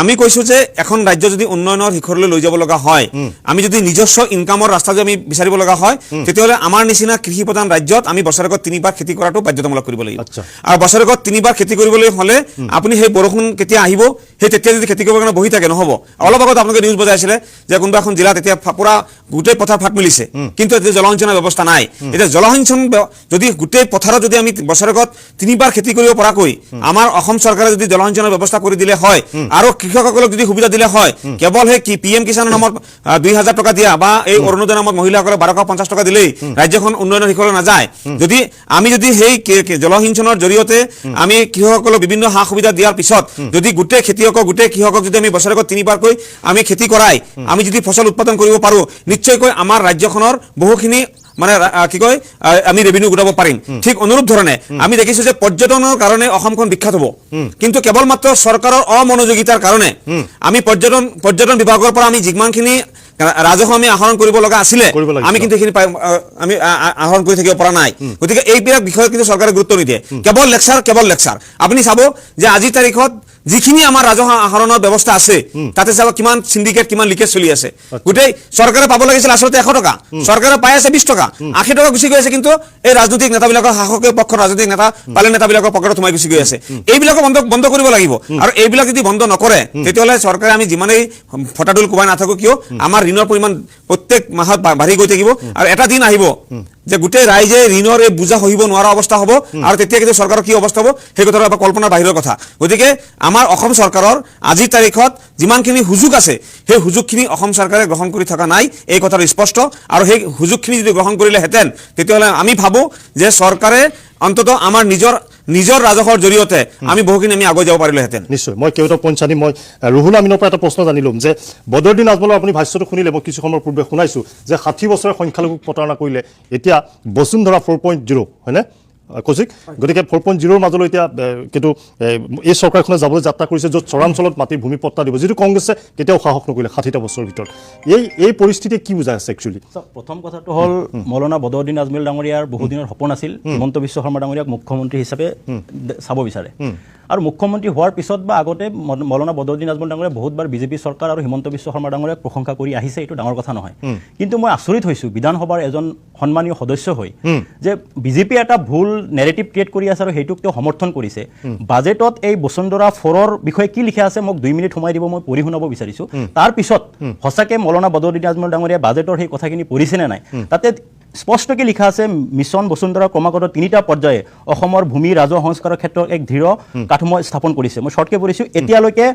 আমি কৈছো যে এখন ৰাজ্য যদি উন্নয়নৰ শিখৰলৈ লৈ যাব লগা হয়, আমি যদি নিজস্ব ইনকামৰ ৰাস্তা যদি আমি বিচাৰিব লগা হয়, তেতিয়াহ'লে আমাৰ নিচিনা কৃষি প্ৰধান ৰাজ্যত আমি বছৰেকত 3বাৰ খেতি কৰাটো বাধ্যতামূলক কৰিব লাগিব। আৰু বছৰেকত 3বাৰ খেতি কৰিবলৈ হ'লে আপুনি সেই বৰষুণ কেতিয়া আহিব, সেই তেতিয়া যদি খেতি কৰিবৰ কাৰণে বহি থাকে নহ'ব। অলপ আগত আপোনালোকে নিউজ বজাইছিলে যে কোনোবা এখন জিলাত এতিয়া পুৰা গোটেই পথাৰ ফাট মেলিছে, কিন্তু এতিয়া জলসিঞ্চনৰ ব্যৱস্থা নাই। এতিয়া জলসিঞ্চন যদি গোটেই পথাৰত যদি আমি বছৰেকত 3বাৰ খেতি কৰিব পৰাকৈ আমাৰ অসম চৰকাৰে যদি জলসিঞ্চনৰ ব্যৱস্থা কৰি দিলে হয় আৰু কৃষকসকলক যদি সুবিধা দিলে হয়, কেৱল সেই PM কিষাণৰ নামত 2000 টকা দিয়া বা এই অৰুণোদয় নামত মহিলাসকলক 1250 টকা দিলেই ৰাজ্যখন উন্নয়নৰ শিখৰলৈ নাযায়। যদি আমি যদি সেই জলসিঞ্চনৰ জৰিয়তে আমি কৃষকসকলক বিভিন্ন সা সুবিধা দিয়াৰ পিছত যদি গোটেই খেতিয়কক গোটেই কৃষকক যদি আমি বছৰেকত 3বাৰকৈ আমি খেতি কৰাই আমি যদি ফচল উৎপাদন কৰিব পাৰোঁ, নিশ্চয়কৈ আমাৰ ৰাজ্যখনৰ বহুখিনি মানে কি কয় আমি ৰেভিনিউ গোটাব পাৰিম। ঠিক অনুৰূপ ধৰণে আমি দেখিছো যে পৰ্যটনৰ কাৰণে অসমখন বিখ্যাত হ'ব, কিন্তু কেৱল মাত্ৰ চৰকাৰৰ অমনোযোগিতাৰ কাৰণে আমি পৰ্যটন বিভাগৰ পৰা আমি যিমানখিনি ৰাজহ আমি আহৰণ কৰিব লগা আছিলে আমি কিন্তু সেইখিনি আমি আহৰণ কৰি থাকিব পৰা নাই। গতিকে এইবিলাক বিষয়ে কিন্তু চৰকাৰে গুৰুত্ব নিদিয়ে, কেৱল লেকচাৰ। আপুনি চাব যে আজিৰ তাৰিখত যিখিনি আমাৰ ৰাজহ আহৰণৰ ব্যৱস্থা আছে তাতে চাব কিমান সিন্ডিকেট কিমান লিকেজ চলি আছে। গোটেই চৰকাৰে পাব লাগিছিল আচলতে 100 টকা, চৰকাৰে পাই আছে 20 টকা, 80 টকা গুচি গৈ আছে, কিন্তু এই ৰাজনৈতিক নেতাবিলাকৰ শাসকীয় পক্ষৰ ৰাজনৈতিক নেতা পালে নেতাবিলাকৰ পকেটত সোমাই গুচি গৈ আছে। এইবিলাক বন্ধ কৰিব লাগিব, আৰু এইবিলাক যদি বন্ধ নকৰে তেতিয়াহ'লে চৰকাৰে আমি যিমানেই ফটাডুল কোবাই নাথাকো কিয় আমাৰ ঋণৰ পৰিমাণ প্ৰত্যেক মাহত বাঢ়ি গৈ থাকিব, আৰু এটা দিন আহিব যে গোটেই ৰাইজে ঋণৰ এই বোজা সহিব নোৱাৰা অৱস্থা হ'ব, আৰু তেতিয়া কিন্তু চৰকাৰৰ কি অৱস্থা হ'ব সেই কথাটো এটা কল্পনাৰ বাহিৰৰ কথা। গতিকে আমাৰ অসম চৰকাৰৰ আজিৰ তাৰিখত যিমানখিনি সুযোগ আছে সেই সুযোগখিনি অসম চৰকাৰে গ্ৰহণ কৰি থকা নাই, এই কথাটো স্পষ্ট। আৰু সেই সুযোগখিনি যদি গ্ৰহণ কৰিলেহেঁতেন তেতিয়াহ'লে আমি ভাবোঁ যে চৰকাৰে অন্তত আমাৰ নিজৰ ৰাজহৰ জৰিয়তে আমি বহুখিনি আমি আগুৱাই যাব পাৰিলোহেঁতেন। নিশ্চয়। মই কেইটা পইণ্ট জানি মই ৰুহুল আমিনৰ পৰা এটা প্ৰশ্ন জানি ল'ম যে বদৰুদ্দিন আজমলৰ আপুনি ভাষ্যটো শুনিলে, মই কিছু সময়ৰ পূৰ্বে শুনাইছোঁ যে 60 বছৰে সংখ্যালঘুক প্ৰতাৰণা কৰিলে এতিয়া বসুন্ধৰা 4.0 হয়নে কৌশিক? গতিকে 4.0ৰ মাজলৈ এতিয়া কিন্তু এই চৰকাৰখনে যাবলৈ যাত্ৰা কৰিছে য'ত চৰাঞ্চলত মাটিৰ ভূমি পট্টা দিব, যিটো কংগ্ৰেছে কেতিয়াও সাহস নকৰিলে 60টা বছৰৰ ভিতৰত। এই পৰিস্থিতিয়ে কি বুজাই আছে একচুৱেলি? প্ৰথম কথাটো হ'ল মৌলানা বদৰুদ্দিন আজমল ডাঙৰীয়াৰ বহুদিনৰ সপোন আছিল হিমন্ত বিশ্ব শৰ্মা ডাঙৰীয়াক মুখ্যমন্ত্ৰী হিচাপে চাব বিচাৰে, আৰু মুখ্যমন্ত্ৰী হোৱাৰ পিছত বা আগতে মৌলানা বদৰুদ্দিন আজমল ডাঙৰীয়াই বহুতবাৰ বিজেপি চৰকাৰ আৰু হিমন্ত বিশ্ব শৰ্মা ডাঙৰীয়াক প্ৰশংসা কৰি আহিছে, এইটো ডাঙৰ কথা নহয়। কিন্তু মই আচৰিত হৈছোঁ বিধানসভাৰ এজন সন্মানীয় সদস্য হৈ যে বিজেপি এটা ভুল নেৰেটিভ ক্ৰিয়েট কৰি আছে আৰু সেইটোক তেওঁ সমৰ্থন কৰিছে। বাজেটত এই বসুন্ধৰা 4ৰ বিষয়ে কি লিখা আছে মোক 2 মিনিট সময় দিব, মই পঢ়ি শুনাব বিচাৰিছোঁ। তাৰপিছত সঁচাকৈ মৌলানা বদৰুদ্দিন আজমল ডাঙৰীয়াই বাজেটৰ সেই কথাখিনি পঢ়িছেনে নাই, তাতে স্পষ্টকৈ লিখা আছে মিছন বসুন্ধৰা ক্ৰমাগত 3টা পৰ্যায়ে অসমৰ ভূমি ৰাজহ সংস্কাৰৰ ক্ষেত্ৰত এক দৃঢ় কাঠামো স্থাপন কৰিছে। মই শ্বৰ্টকৈ পঢ়িছোঁ, এতিয়ালৈকে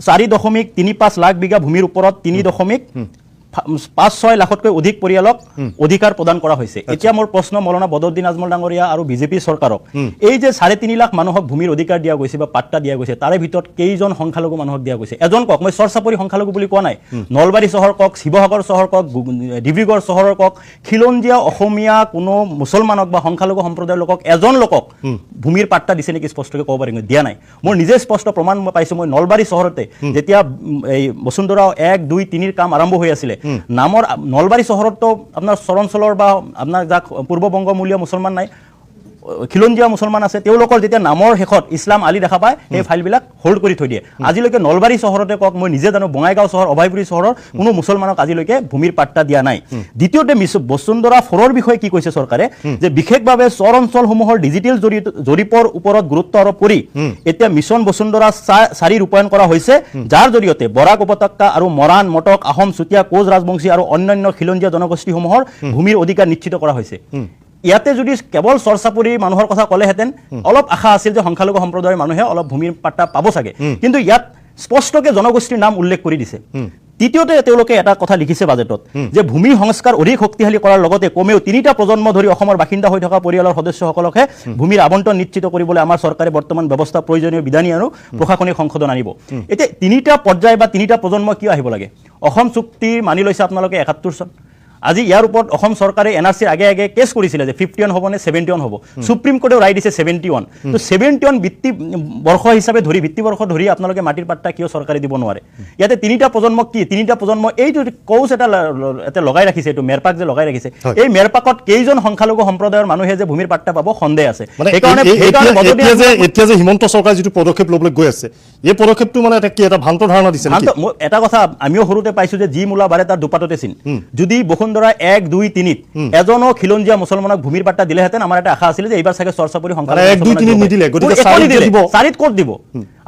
4.35 লাখ বিঘা ভূমিৰ ওপৰত 3.56 লাখতকৈ অধিক পৰিয়ালক অধিকাৰ প্ৰদান কৰা হৈছে। এতিয়া মোৰ প্ৰশ্ন মৌলানা বদৰুদ্দিন আজমল ডাঙৰীয়া আৰু বিজেপি চৰকাৰক, এই যে 3.5 লাখ মানুহক ভূমিৰ অধিকাৰ দিয়া গৈছে বা পাট্টা দিয়া গৈছে, তাৰে ভিতৰত কেইজন সংখ্যালঘু মানুহক দিয়া গৈছে? এজন কওক, মই চৰচাপৰি সংখ্যালঘু বুলি কোৱা নাই, নলবাৰী চহৰ কওক, শিৱসাগৰ চহৰ কওক, ডিব্ৰুগড় চহৰৰ কওক, খিলঞ্জীয়া অসমীয়া কোনো মুছলমানক বা সংখ্যালঘু সম্প্ৰদায়ৰ লোকক এজন লোকক ভূমিৰ পাট্টা দিছে নেকি স্পষ্টকৈ ক'ব পাৰিম? দিয়া নাই। মোৰ নিজে স্পষ্ট প্ৰমাণ মই পাইছোঁ। মই নলবাৰী চহৰতে যেতিয়া এই বসুন্ধৰা 1, 2, 3ৰ কাম আৰম্ভ হৈ আছিলে, নামৰ নলবাৰী চহৰতো আপোনাৰ চৰাঞ্চলৰ বা আপোনাৰ যাক পূৰ্ববংগমূলীয় মুছলমান নাই, খিলঞ্জীয়া মুছলমান আছে, তেওঁলোকৰ যেতিয়া নামৰ শেষত ইছলাম আলী দেখা পায় সেই ফাইলবিলাক হোল্ড কৰি থৈ দিয়ে। আজিলৈকে নলবাৰী চহৰতে কওক, মই নিজে জানো বঙাইগাঁও চহৰ, অভয়পুৰী চহৰৰ কোনো মুছলমানক আজিলৈকে ভূমিৰ পাট্টা দিয়া নাই। দ্বিতীয়তে বসুন্ধৰা 4ৰ বিষয়ে কি কৈছে চৰকাৰে, যে বিশেষভাৱে চৰ অঞ্চলসমূহৰ ডিজিটেল জৰীপৰ ওপৰত গুৰুত্ব আৰোপ কৰি এতিয়া মিছন বসুন্ধৰা 4 ৰূপায়ণ কৰা হৈছে, যাৰ জৰিয়তে বৰাক উপত্যকা আৰু মৰাণ, মটক, আহোম, চুতীয়া, কোচ ৰাজবংশী আৰু অন্যান্য খিলঞ্জীয়া জনগোষ্ঠীসমূহৰ ভূমিৰ অধিকাৰ নিশ্চিত কৰা হৈছে। ইয়াতে যদি কেৱল চৰচাপৰি মানুহৰ কথা ক'লেহেঁতেন অলপ আশা আছিল যে সংখ্যালঘু সম্প্ৰদায়ৰ মানুহে অলপ ভূমিৰ পাট্টা পাব চাগে, কিন্তু ইয়াত স্পষ্টকৈ জনগোষ্ঠীৰ নাম উল্লেখ কৰি দিছে। তৃতীয়তে তেওঁলোকে এটা কথা লিখিছে বাজেটত, যে ভূমি সংস্কাৰ অধিক শক্তিশালী কৰাৰ লগতে কমেও 3টা প্ৰজন্ম ধৰি অসমৰ বাসিন্দা হৈ থকা পৰিয়ালৰ সদস্যসকলকহে ভূমিৰ আবণ্টন নিশ্চিত কৰিবলৈ আমাৰ চৰকাৰে বৰ্তমান ব্যৱস্থা প্ৰয়োজনীয় বিধানী আৰু প্ৰশাসনিক সংশোধন আনিব। এতিয়া 3টা পৰ্যায় বা 3টা প্ৰজন্ম কিয় আহিব লাগে? অসম চুক্তি মানি লৈছে আপোনালোকে 71 চন, আজি ইয়াৰ ওপৰত অসম চৰকাৰে এনআৰচিৰ আগে আগে কেছ কৰিছিলে যে 51 হ'ব নে 71 হ'ব সুপ্ৰিম কোৰ্টেও ৰায় দিছে 71 তো 71 ভিত্তি বৰ্ষ হিচাপে ধৰি ভিত্তি বৰ্ষ ধৰি আপোনালোকে মাটিৰ পাট্টা কিয় চৰকাৰে দিব নোৱাৰে ইয়াতে তিনিটা প্ৰজন্ম এইটো কৌচ এটা লগাই ৰাখিছে এইটো মেৰপাক যে লগাই ৰাখিছে এই মেৰপাকত কেইজন সংখ্যালঘু সম্প্ৰদায়ৰ মানুহে যে ভূমিৰ পাট্টা পাব সন্দেহ আছে সেইকাৰণে এতিয়া যে হিমন্ত চৰকাৰে যিটো পদক্ষেপ ল'বলৈ গৈ আছে এই পদক্ষেপটো মানে এটা ভ্ৰান্ত ধাৰণা দিছে এটা কথা আমিও সৰুতে পাইছো যে যি মূলা বাৰে তাৰ দুপাততে চিন যদি বসুন্ধৰা 1, 2, 3 এজনো খিলঞ্জীয়া মুছলমানক ভূমিৰ পাট্টা দিলেহেঁতেন আমাৰ এটা আশা আছিল যে এইবাৰ চাগে চৰচাপৰি সংখ্যালঘু 1, 2, 3 নিদিলে গতিকে চাৰিত ক'ত দিব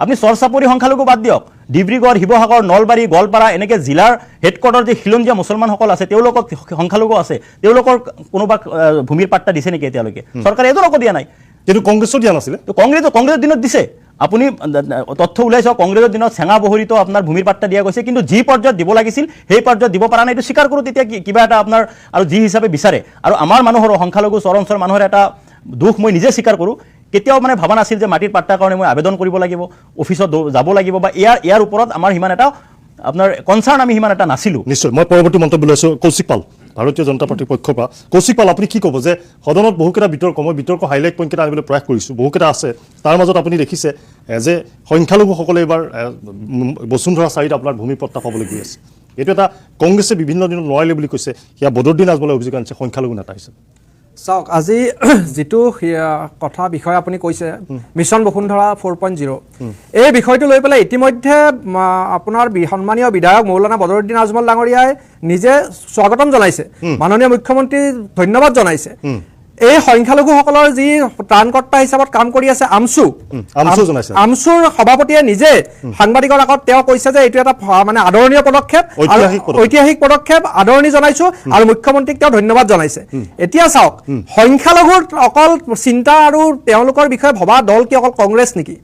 আপুনি চৰচাপৰি সংখ্যালঘু বাদ দিয়ক ডিব্ৰুগড় শিৱসাগৰ নলবাৰী গোৱালপাৰা এনেকে জিলাৰ হেডকোৱাৰ্টাৰ যে খিলঞ্জীয়া মুছলমানসকল আছে তেওঁলোকক সংখ্যালঘু আছে তেওঁলোকৰ কোনোবা ভূমিৰ পাট্টা দিছে নেকি এতিয়ালৈকে চৰকাৰে এজনকো দিয়া নাই কিন্তু কংগ্ৰেছৰ দিয়া নাছিলে কংগ্ৰেছৰ দিনত দিছে আপুনি তথ্য ওলাইছে কংগ্ৰেছৰ দিনত চেঙা বহৰিতো আপোনাৰ ভূমিৰ পাট্টা দিয়া গৈছে কিন্তু যি পৰ্যায়ত দিব লাগিছিল সেই পৰ্যায়ত দিব পৰা নাই এইটো স্বীকাৰ কৰোঁ তেতিয়া কিবা এটা আপোনাৰ আৰু যি হিচাপে বিচাৰে আৰু আমাৰ মানুহৰ সংখ্যালঘু চৰঞ্চলৰ মানুহৰ এটা দুখ মই নিজে স্বীকাৰ কৰোঁ কেতিয়াও মানে ভাবা নাছিল যে মাটিৰ পাট্টাৰ কাৰণে মই আবেদন কৰিব লাগিব অফিচত যাব লাগিব বা ইয়াৰ ওপৰত আমাৰ সিমান এটা আপোনাৰ কনচাৰ্ণ আমি সিমান এটা নাছিলোঁ নিশ্চয় মই পৰৱৰ্তী মন্তব্য লৈছোঁ কৌশিক পাল ভাৰতীয় জনতা পাৰ্টিৰ পক্ষৰ পৰা কৌশিক পাল আপুনি কি ক'ব যে সদনত বহুকেইটা বিতৰ্ক হাইলাইট পইণ্টকেইটা আনিবলৈ প্ৰয়াস কৰিছোঁ বহুকেইটা আছে তাৰ মাজত আপুনি দেখিছে যে সংখ্যালঘুসকলে এইবাৰ বসুন্ধৰা 4ত আপোনাৰ ভূমি পট্টা পাবলৈ গৈ আছে এইটো এটা কংগ্ৰেছে বিভিন্ন দিনত নোৱাৰিলে বুলি কৈছে সেয়া বদৰুদ্দিন আজমলে অভিযোগ আনিছে সংখ্যালঘু নেতা হিচাপে চাওক আজি যিটো কথা বিষয় আপুনি কৈছে মিছন বসুন্ধৰা 4.0 এই বিষয়টো লৈ পেলাই ইতিমধ্যে আপোনাৰ সন্মানীয় বিধায়ক মৌলানা বদৰুদ্দিন আজমল ডাঙৰীয়াই নিজে স্বাগতম জনাইছে মাননীয় মুখ্যমন্ত্ৰী ধন্যবাদ জনাইছে এই সংখ্যালঘুসকলৰ যি ত্ৰাণকৰ্তা হিচাপত কাম কৰি আছে আমচুৰ সভাপতিয়ে নিজে সাংবাদিকৰ আগত তেওঁ কৈছে যে এইটো এটা মানে আদৰণীয় পদক্ষেপ ঐতিহাসিক পদক্ষেপ আদৰণি জনাইছো আৰু মুখ্যমন্ত্ৰীক তেওঁ ধন্যবাদ জনাইছে এতিয়া চাওক সংখ্যালঘুৰ অকল চিন্তা আৰু তেওঁলোকৰ বিষয়ে ভবা দল কি অকল কংগ্ৰেছ নেকি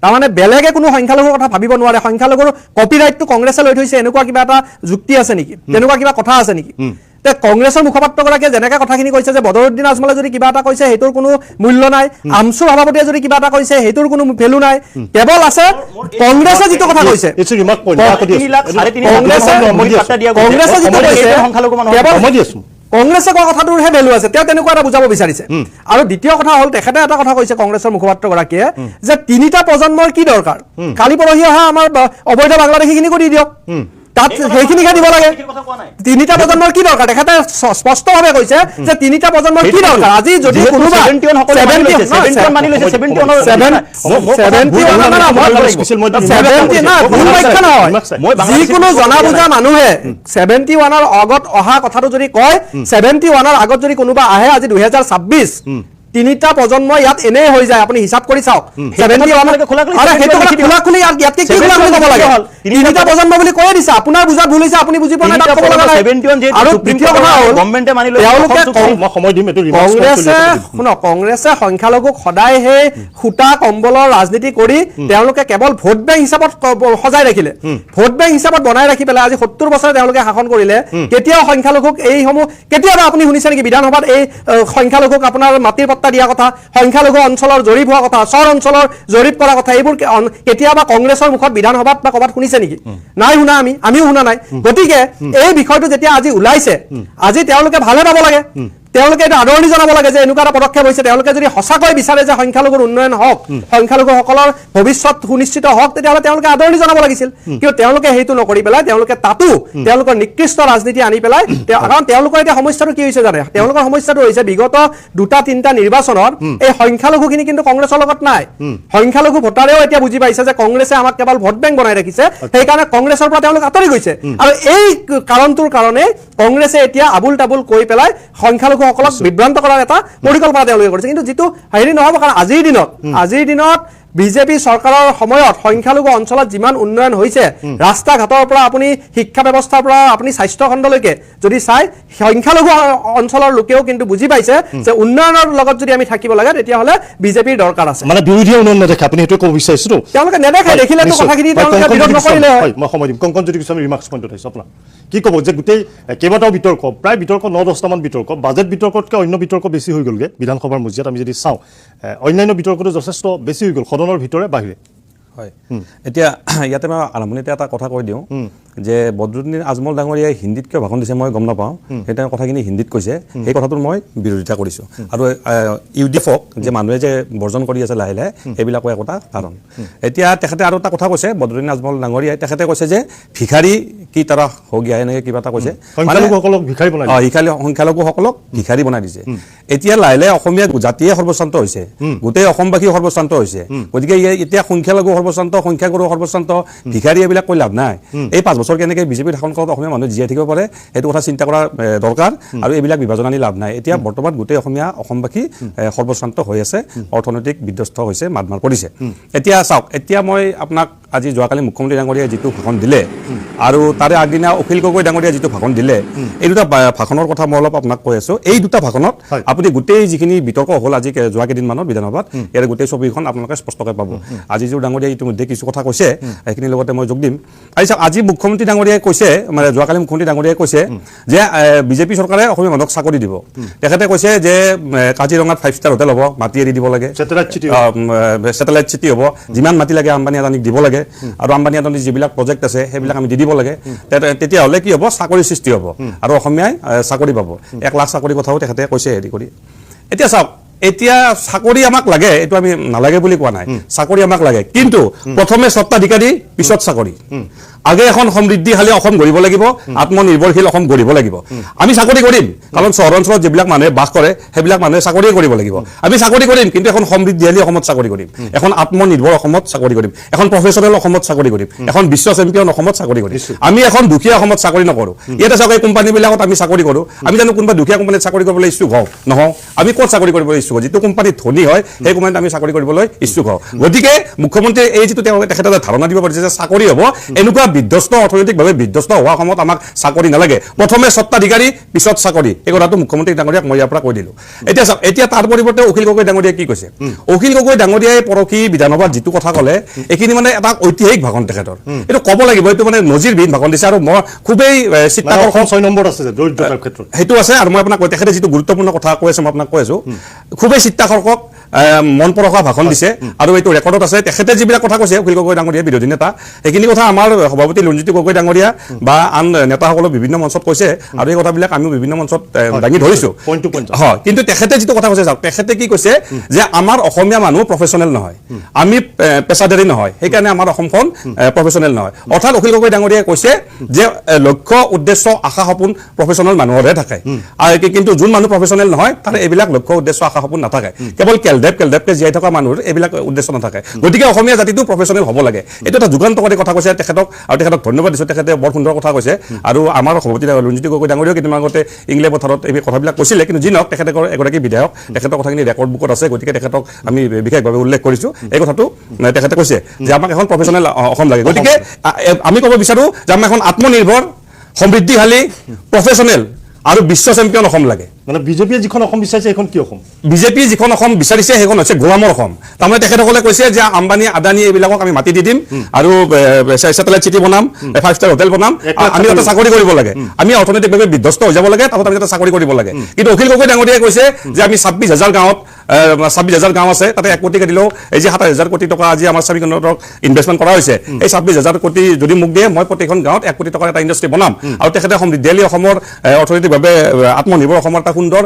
তাৰমানে বেলেগে কোনো সংখ্যালঘুৰ কথা ভাবিব নোৱাৰে সংখ্যালঘুৰ কপিৰাইটটো কংগ্ৰেছে লৈ থৈছে এনেকুৱা কিবা এটা যুক্তি আছে নেকি তেনেকুৱা কিবা কথা আছে নেকি কংগ্ৰেছৰ মুখপাত্ৰগৰাকীয়ে যেনেকৈ কথাখিনি কৈছে যে বদৰুদ্দিন আজমলে যদি কিবা এটা কৈছে সেইটোৰ কোনো মূল্য নাই আমচুৰ সভাপতিয়ে যদি কিবা এটা কৈছে সেইটোৰ কোনো ভেলু নাই কেৱল আছে কংগ্ৰেছে যিটো কথা কৈছে কংগ্ৰেছে কোৱা কথাটোৰহে ভেলু আছে তেওঁ তেনেকুৱা এটা বুজাব বিচাৰিছে আৰু দ্বিতীয় কথা হ'ল তেখেতে এটা কথা কৈছে কংগ্ৰেছৰ মুখপাত্ৰগৰাকীয়ে যে তিনিটা প্ৰজন্মৰ কি দৰকাৰ কালি পৰহি অহা আমাৰ অবৈধ বাংলাদেশীখিনিকো দি দিয়ক তাত সেইখিনিকে দিব লাগে তিনিটা প্ৰজন্মৰ কি দৰকাৰ তেখেতে স্পষ্টভাৱে কৈছে যে তিনিটা প্ৰজন্মৰ কি দৰকাৰ আজি যদি কোনোবা যিকোনো জনা বুজা মানুহে 71ৰ আগত অহা কথাটো যদি কয় 71ৰ আগত যদি কোনোবা আহে আজি 2026 তিনিটা প্ৰজন্ম ইয়াত এনেই হৈ যায় আপুনি হিচাপ কৰি চাওক 71 প্ৰজন্ম বুলি কৈ দিছে আপোনাৰ বুজাত ভুল হৈছে আপুনি বুজি পোৱা নাই আৰু তৃতীয় কথা হ'ল কংগ্ৰেছে সংখ্যালঘুক সদায় সেই সূতা কম্বলৰ ৰাজনীতি কৰি তেওঁলোকে কেৱল ভোট বেংক হিচাপত সজাই ৰাখিলে ভোট বেংক হিচাপত বনাই ৰাখি পেলাই আজি 70 বছৰ তেওঁলোকে শাসন কৰিলে কেতিয়াও সংখ্যালঘুক এইসমূহ কেতিয়াবা আপুনি শুনিছে নেকি বিধানসভাত এই সংখ্যালঘুক আপোনাৰ মাটিৰ পট্টা দিয়া কথা সংখ্যালঘু অঞ্চলৰ জৰীপ হোৱা কথা চৰ অঞ্চলৰ জৰীপ কৰা কথা এইবোৰ কেতিয়াবা কংগ্ৰেছৰ মুখত বিধানসভাত বা ক'ৰবাত শুনিছে নেকি নাই শুনা আমিও শুনা নাই গতিকে এই বিষয়টো যেতিয়া আজি ওলাইছে আজি তেওঁলোকে ভালে পাব লাগে তেওঁলোকে এটা আদৰণি জনাব লাগে যে এনেকুৱা এটা পদক্ষেপ হৈছে তেওঁলোকে যদি সঁচাকৈ বিচাৰে যে সংখ্যালঘুৰ উন্নয়ন হওক সংখ্যালঘুসকলৰ ভৱিষ্যত সুনিশ্চিত হওক তেতিয়াহ'লে তেওঁলোকে আদৰণি জনাব লাগিছিল কিন্তু তেওঁলোকে সেইটো নকৰি পেলাই তেওঁলোকে তাতো তেওঁলোকৰ নিকৃষ্ট ৰাজনীতি আনি পেলাই কাৰণ তেওঁলোকৰ এতিয়া সমস্যাটো কি হৈছে জানে তেওঁলোকৰ সমস্যাটো হৈছে বিগত 2-3টা নিৰ্বাচনত এই সংখ্যালঘুখিনি কিন্তু কংগ্ৰেছৰ লগত নাই সংখ্যালঘু ভোটাৰেও এতিয়া বুজি পাইছে যে কংগ্ৰেছে আমাক কেৱল ভোট বেংক বনাই ৰাখিছে সেইকাৰণে কংগ্ৰেছৰ পৰা তেওঁলোক আঁতৰি গৈছে আৰু এই কাৰণটোৰ কাৰণে কংগ্ৰেছে এতিয়া আবুল তাবুল কৈ পেলাই সংখ্যালঘুসকলক বিভ্ৰান্ত কৰাৰ এটা পৰিকল্পনা তেওঁলোকে কৰিছে কিন্তু যিটো হেৰি নহ'ব কাৰণ আজিৰ দিনত বিজেপি চৰকাৰৰ সময়ত সংখ্যালঘু অঞ্চলত যিমান উন্নয়ন হৈছে ৰাস্তা ঘাটৰ পৰা আপুনি শিক্ষা ব্যৱস্থাৰ পৰা আপুনি স্বাস্থ্য খণ্ডলৈকে যদি চাই সংখ্যালঘু অঞ্চলৰ লোকেও কিন্তু বুজি পাইছে যে উন্নয়নৰ লগত যদি আমি থাকিব লাগে তেতিয়াহ'লে বিজেপিৰ দৰকাৰ আছে মানে বিৰোধী উন্নয়ন নেদেখে আপুনি সেইটো ক'ব বিচাৰিছো তেওঁলোকে নেদেখায় দেখিলেতো কথাখিনি তেওঁলোকে বিৰোধ নকৰিলে হয় মই সময় দিম কংকন যদি কিছু আমি ৰিমাৰ্কছ পইণ্টত আহিছোঁ আপোনাৰ কি ক'ব যে গোটেই কেইবাটাও বিতৰ্ক প্ৰায় বিতৰ্ক 9-10টামান বিতৰ্ক বাজেট বিতৰ্কতকৈ অন্য বিতৰ্ক বেছি হৈ গ'লগৈ বিধানসভাৰ মজিয়াত আমি যদি চাওঁ অন্যান্য বিতৰ্কটো যথেষ্ট বেছি হৈ গ'ল সদনৰ ভিতৰে বাহিৰে হয় এতিয়া ইয়াতে মই আৰম্ভণিতে এটা কথা কৈ দিওঁ যে বদৰুদ্দিন আজমল ডাঙৰীয়াই হিন্দীত কিয় ভাষণ দিছে মই গম নাপাওঁ সেই তেওঁ কথাখিনি হিন্দীত কৈছে সেই কথাটোৰ মই বিৰোধিতা কৰিছোঁ আৰু ইউডিএফক যে মানুহে যে বৰ্জন কৰি আছে লাহে লাহে সেইবিলাকো একোটা কাৰণ এতিয়া তেখেতে আৰু এটা কথা কৈছে বদৰুদ্দিন আজমল ডাঙৰীয়াই তেখেতে কৈছে যে ভিখাৰী কি তাৰা হৈ গিয়া এনেকৈ কিবা এটা কৈছে সংখ্যালঘুসকলক ভিখাৰী বনাই সংখ্যালঘুসকলক ভিখাৰী বনাই দিছে এতিয়া লাহে লাহে অসমীয়া জাতিয়ে সৰ্বশ্ৰান্ত হৈছে গোটেই অসমবাসী সৰ্বশ্ৰান্ত হৈছে গতিকে এতিয়া সংখ্যালঘু সৰ্বশ্ৰান্ত সংখ্যাগুৰু সৰ্বশ্ৰান্ত ভিখাৰী এইবিলাক কৈ লাভ নাই এই 5 বছৰ কেনেকৈ বিজেপিৰ শাসন কালত অসমীয়া মানুহ জীয়াই থাকিব পাৰে সেইটো কথা চিন্তা কৰা দৰকাৰ আৰু এইবিলাক বিভাজন আনি লাভ নাই এতিয়া বৰ্তমান গোটেই অসমবাসী সৰ্বশ্ৰান্ত হৈ আছে অৰ্থনৈতিক বিধ্বস্ত হৈছে মাতমাৰ কৰিছে এতিয়া চাওক এতিয়া মই আপোনাক আজি যোৱাকালি মুখ্যমন্ত্ৰী ডাঙৰীয়াই যিটো ভাষণ দিলে আৰু তাৰে আগদিনা অখিল গগৈ ডাঙৰীয়াই যিটো ভাষণ দিলে এই দুটা ভাষণৰ কথা মই অলপ আপোনাক কৈ আছো এই দুটা ভাষণত আপুনি গোটেই যিখিনি বিতৰ্ক হ'ল আজি যোৱা কেইদিনমানত বিধানসভাত ইয়াৰ গোটেই ছবিখন আপোনালোকে স্পষ্টকৈ পাব আজি যিটো ডাঙৰীয়াই ইতিমধ্যে কিছু কথা কৈছে সেইখিনিৰ লগতে মই যোগ দিম আজি মুখ্যমন্ত্ৰী ডাঙৰীয়াই কৈছে মানে যোৱাকালি মুখ্যমন্ত্ৰী ডাঙৰীয়াই কৈছে যে বিজেপি চৰকাৰে অসমীয়া মানুহক চাকৰি দিব তেখেতে কৈছে যে কাজিৰঙাত 5 ষ্টাৰ হোটেল হ'ব মাটি এৰি দিব লাগে ছেটেলাইট চিটি হ'ব যিমান মাটি লাগে আম্বানী আদানীক দিব লাগে আৰু আম্বানী আদানীৰ যিবিলাক প্ৰজেক্ট আছে সেইবিলাক আমি দি দিব লাগে তেতিয়াহ'লে কি হ'ব চাকৰি সৃষ্টি হ'ব আৰু অসমীয়াই চাকৰি পাব 1 লাখ চাকৰি কথাও তেখেতে কৈছে হেৰি কৰি এতিয়া চাওক এতিয়া চাকৰি আমাক লাগে এইটো আমি নালাগে বুলি কোৱা নাই চাকৰি আমাক লাগে কিন্তু প্ৰথমে স্বত্বাধিকাৰী পিছত চাকৰি আগে এখন সমৃদ্ধিশালী অসম গঢ়িব লাগিব আত্মনিৰ্ভৰশীল অসম গঢ়িব লাগিব আমি চাকৰি কৰিম কাৰণ চহৰ অঞ্চলত যিবিলাক মানুহে বাস কৰে সেইবিলাক মানুহে চাকৰিয়ে কৰিব লাগিব আমি চাকৰি কৰিম কিন্তু এখন সমৃদ্ধিশালী অসমত চাকৰি কৰিম এখন আত্মনিৰ্ভৰ অসমত চাকৰি কৰিম এখন প্ৰফেচনেল অসমত চাকৰি কৰিম এখন বিশ্ব চেম্পিয়ন অসমত চাকৰি কৰিম আমি এখন দুখীয়া অসমত চাকৰি নকৰোঁ ইয়াতে চাকৰি কোম্পানীবিলাকত আমি চাকৰি কৰোঁ আমি জানো কোনোবা দুখীয়া কোম্পানীত চাকৰি কৰিবলৈ ইচ্ছুক হওঁ নহওঁ আমি ক'ত চাকৰি কৰিবলৈ ইচ্ছুক হওঁ যিটো কোম্পানীত ধনী হয় সেই কোম্পানীত আমি চাকৰি কৰিবলৈ ইচ্ছুক হওঁ গতিকে মুখ্যমন্ত্ৰীয়ে এই যিটো তেখেতে ধাৰণা দিব পাৰিছে যে চাকৰি হ'ব এনেকুৱা বিধ্বস্ত অৰ্থনৈতিকভাৱে বিধ্বস্ত হোৱা সময়ত আমাক চাকৰি নালাগে প্ৰথমে স্বত্বাধিকাৰী পিছত চাকৰি এই কথাটো মুখ্যমন্ত্ৰী ডাঙৰীয়াক মই ইয়াৰ পৰা কৈ দিলোঁ এতিয়া তাৰ পৰিৱৰ্তে অখিল গগৈ ডাঙৰীয়াই কি কৈছে অখিল গগৈ ডাঙৰীয়াই পৰহি বিধানসভাত যিটো কথা ক'লে এইখিনি মানে এটা ঐতিহাসিক ভাষণ তেখেতৰ এইটো ক'ব লাগিব এইটো মানে নজিৰবিহীন ভাষণ দিছে আৰু মই খুবেই চিত্তাকৰ্ষক 6 নম্বৰ আছে যে দৰিদ্ৰতাৰ ক্ষেত্ৰত সেইটো আছে আৰু মই আপোনাক তেখেতে যিটো গুৰুত্বপূৰ্ণ কথা কৈ আছে মই আপোনাক কৈ আছো খুবেই চিত্তাকৰ্ষক মন পৰশা ভাষণ দিছে আৰু এইটো ৰেকৰ্ডত আছে তেখেতে যিবিলাক কথা কৈছে অখিল গগৈ ডাঙৰীয়া বিৰোধী নেতা সেইখিনি কথা আমাৰ সভাপতি লুঞ্জিত গগৈ ডাঙৰীয়া বা আন নেতাসকলে বিভিন্ন মঞ্চত কৈছে আৰু এই কথাবিলাক আমিও বিভিন্ন মঞ্চত দাঙি ধৰিছোঁ হয় কিন্তু তেখেতে যিটো কথা কৈছে তেখেতে কি কৈছে যে আমাৰ অসমীয়া মানুহ প্ৰফেচনেল নহয় আমি পেছাদাৰী নহয় সেইকাৰণে আমাৰ অসমখন প্ৰফেচনেল নহয় অৰ্থাৎ অখিল গগৈ ডাঙৰীয়াই কৈছে যে লক্ষ্য উদ্দেশ্য আশা সপোন প্ৰফেচনেল মানুহৰহে থাকে আৰু কিন্তু যোন মানুহ প্ৰফেচনেল নহয় তাৰ এইবিলাক লক্ষ্য উদ্দেশ্য আশা সপোন নাথাকে কেৱল কেলডেপকে জীয়াই থকা মানুহৰ এইবিলাক উদ্দেশ্য নাথাকে গতিকে অসমীয়া জাতিটো প্ৰফেচনেল হ'ব লাগে এইটো এটা যুগান্তকাৰী কথা কৈছে তেখেতক আৰু তেখেতক ধন্যবাদ দিছোঁ তেখেতে বৰ সুন্দৰ কথা কৈছে আৰু আমাৰ সভাপতি লুঞ্জিত গগৈ ডাঙৰীয়াও কেইদিনমান আগতে ইংলেণ্ড পথাৰত এই কথাবিলাক কৈছিলে কিন্তু যি নহওক তেখেতে এগৰাকী বিধায়ক তেখেতৰ কথাখিনি ৰেকৰ্ড বুকত আছে গতিকে তেখেতক আমি বিশেষভাৱে উল্লেখ কৰিছোঁ এই কথাটো তেখেতে কৈছে যে আমাক এখন প্ৰফেচনেল অসম লাগে গতিকে আমি ক'ব বিচাৰোঁ যে আমাক এখন আত্মনিৰ্ভৰ সমৃদ্ধিশালী প্ৰফেচনেল আৰু বিশ্ব চেম্পিয়ন অসম লাগে মানে বিজেপিয়ে যিখন অসম বিচাৰিছে সেইখন কি অসম বিজেপিয়ে যিখন অসম বিচাৰিছে সেইখন হৈছে গোলামৰ অসম তাৰমানে তেখেতসকলে কৈছে যে আম্বানী আদানী এইবিলাকক আমি মাটি দি দিম আৰু ছেটেলাইট চিটি বনাম 5 ষ্টাৰ হোটেল বনাম আমি এটা চাকৰি কৰিব লাগে আমি অৰ্থনৈতিকভাৱে বিধ্বস্ত হৈ যাব লাগে তাৰপৰা আমি এটা চাকৰি কৰিব লাগে কিন্তু অখিল গগৈ ডাঙৰীয়াই কৈছে যে আমি 26,000 গাঁৱত 26,000 গাঁও আছে তাতে 1 কোটি দিলেও এই যে 27,000 কোটি টকা আজি আমাৰ চেমিকণ্ডাক্টৰ ইনভেষ্টমেণ্ট কৰা হৈছে এই 26,000 কোটি যদি মোক দিয়ে মই প্ৰতিখন গাঁৱত 1 কোটি টকাৰ এটা ইণ্ডাষ্ট্ৰী বনাম আৰু তেখেতে সমৃদ্ধিশালী অসমৰ অৰ্থনৈতিকভাৱে আত্মনিৰ্ভৰ অসমৰ এটা সুন্দৰ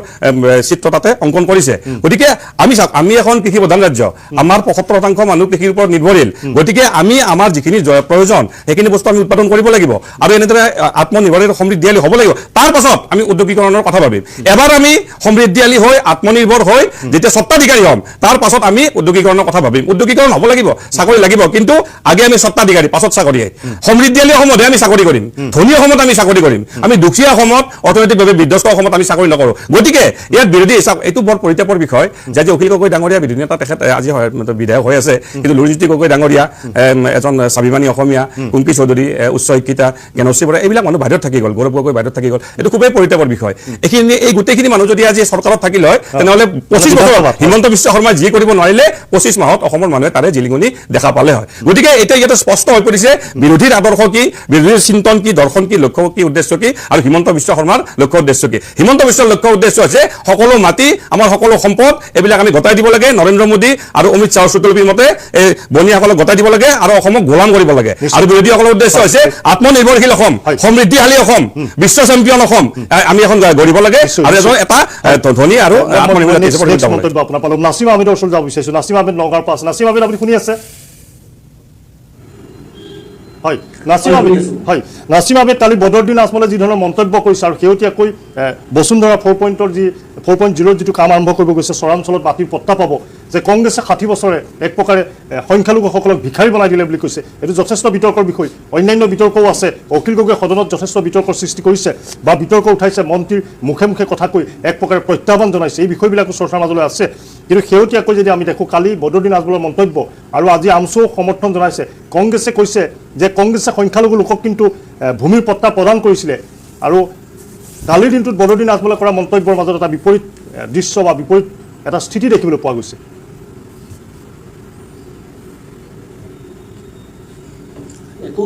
চিত্ৰ তাতে অংকন কৰিছে গতিকে আমি চাওক আমি এখন কৃষি প্ৰধান ৰাজ্য আমাৰ 75% মানুহ কৃষিৰ ওপৰত নিৰ্ভৰশীল গতিকে আমি আমাৰ যিখিনি প্ৰয়োজন সেইখিনি বস্তু আমি উৎপাদন কৰিব লাগিব আৰু এনেদৰে আত্মনিৰ্ভৰশীল সমৃদ্ধিশালী হ'ব লাগিব তাৰ পাছত আমি উদ্যোগীকৰণৰ কথা ভাবিম এবাৰ আমি সমৃদ্ধিশালী হৈ আত্মনিৰ্ভৰ হৈ যেতিয়া স্বত্বাধিকাৰী হ'ম তাৰ পাছত আমি উদ্যোগীকৰণৰ কথা ভাবিম উদ্যোগীকৰণ হ'ব লাগিব চাকৰি লাগিব কিন্তু আগে আমি স্বত্বাধিকাৰী পাছত চাকৰি সমৃদ্ধিশালী অসমতহে আমি চাকৰি কৰিম ধনী অসমত আমি চাকৰি কৰিম আমি দুখীয়া অসমত অৰ্থনৈতিকভাৱে বিধ্বস্ত অসমত আমি চাকৰি নকৰোঁ গতিকে ইয়াত বিৰোধী চাওক এইটো বৰ পৰিতাপৰ বিষয় যে আজি অখিল গগৈ ডাঙৰীয়া বিৰোধী নেতা তেখেত আজি বিধায়ক হৈ আছে কিন্তু লুঞ্জিত গগৈ ডাঙৰীয়া এজন স্বাভিমানী অসমীয়া কুংকি চৌধুৰী উচ্চ শিক্ষিতা জ্ঞানশ্ৰী বৰা এইবিলাক মানুহ বাহিৰত থাকি গ'ল গৌৰৱ গগৈ বাহিৰত থাকি গ'ল এইটো খুবেই পৰিতাপৰ বিষয় এই গোটেইখিনি মানুহ যদি আজি চৰকাৰত থাকিল হয় তেনেহ'লে 25 বছৰ হিমন্ত বিশ্ব শৰ্মাই যি কৰিব নোৱাৰিলে 25 মাহত অসমৰ মানুহে তাৰে জিলিঙনি দেখা পালে হয় গতিকে এতিয়া ইয়াতে স্পষ্ট হৈ পৰিছে বিৰোধীৰ আদৰ্শ কি বিৰোধীৰ চিন্তন কি দৰ্শন কি লক্ষ্য কি উদ্দেশ্য কি আৰু হিমন্ত বিশ্ব শৰ্মাৰ লক্ষ্য উদ্দেশ্য কি হিমন্ত বিশ্বৰ লক্ষ্য মুখ্য উদ্দেশ্য হৈছে সকলো মাটি আমাৰ সকলো সম্পদ এইবিলাক আমি গতাই দিব লাগে নৰেন্দ্ৰ মোদী আৰু অমিত শ্বাহৰ চুটলপিৰ মতে এই বনিয়াসকলক গতাই দিব লাগে আৰু অসমক গোলাম কৰিব লাগে আৰু বিৰোধীসকলৰ উদ্দেশ্য হৈছে আত্মনিৰ্ভৰশীল অসম সমৃদ্ধিশালী অসম বিশ্ব চেম্পিয়ন অসম আমি এখন গঢ়িব লাগে আৰু এজন এটা ধনী আৰু আত্মনিৰ্ভৰ দেশ হিচাপে গঢ়ি তুলিব লাগে। আপোনাৰ পালো নাছিম আহমেদৰ ওচৰত যাব বিচাৰিছো। নাছিম আহমেদ নগাঁৱৰ পৰা আছে। নাছিম আহমেদ আপুনি শুনি আছে? হয় নাছিম আহমেদ, হয় নাছিম আহমেদ কালি বদৰুদ্দিন আজমলে যি ধৰণৰ মন্তব্য কৰিছে আৰু শেহতীয়াকৈ বসুন্ধৰা 4.0 যিটো কাম আৰম্ভ কৰিব গৈছে চৰাঞ্চলত মাটিৰ পট্টা পাব, যে কংগ্ৰেছে 60 বছৰে এক প্ৰকাৰে সংখ্যালঘুসকলক ভিখাৰী বনাই দিলে বুলি কৈছে। এইটো যথেষ্ট বিতৰ্কৰ বিষয়। অন্যান্য বিতৰ্কও আছে। অখিল গগৈয়ে সদনত যথেষ্ট বিতৰ্কৰ সৃষ্টি কৰিছে বা বিতৰ্ক উঠাইছে, মন্ত্ৰীৰ মুখে মুখে কথা কৈ এক প্ৰকাৰে প্ৰত্যাহ্বান জনাইছে। এই বিষয়বিলাকো চৰ্চাৰ মাজলৈ আছে। কিন্তু শেহতীয়াকৈ যদি আমি দেখোঁ কালি বদৰুদ্দিন আজমলৰ মন্তব্য আৰু আজি আমছুও সমৰ্থন জনাইছে। কংগ্ৰেছে কৈছে যে কংগ্ৰেছে সংখ্যালঘু লোকক কিন্তু ভূমিৰ পট্টা প্ৰদান কৰিছিলে আৰু কালিৰ দিনটোত বদৰুদ্দিন আজমলে কৰা মন্তব্যৰ মাজত এটা বিপৰীত দৃশ্য বা বিপৰীত এটা স্থিতি দেখিবলৈ পোৱা গৈছে। একো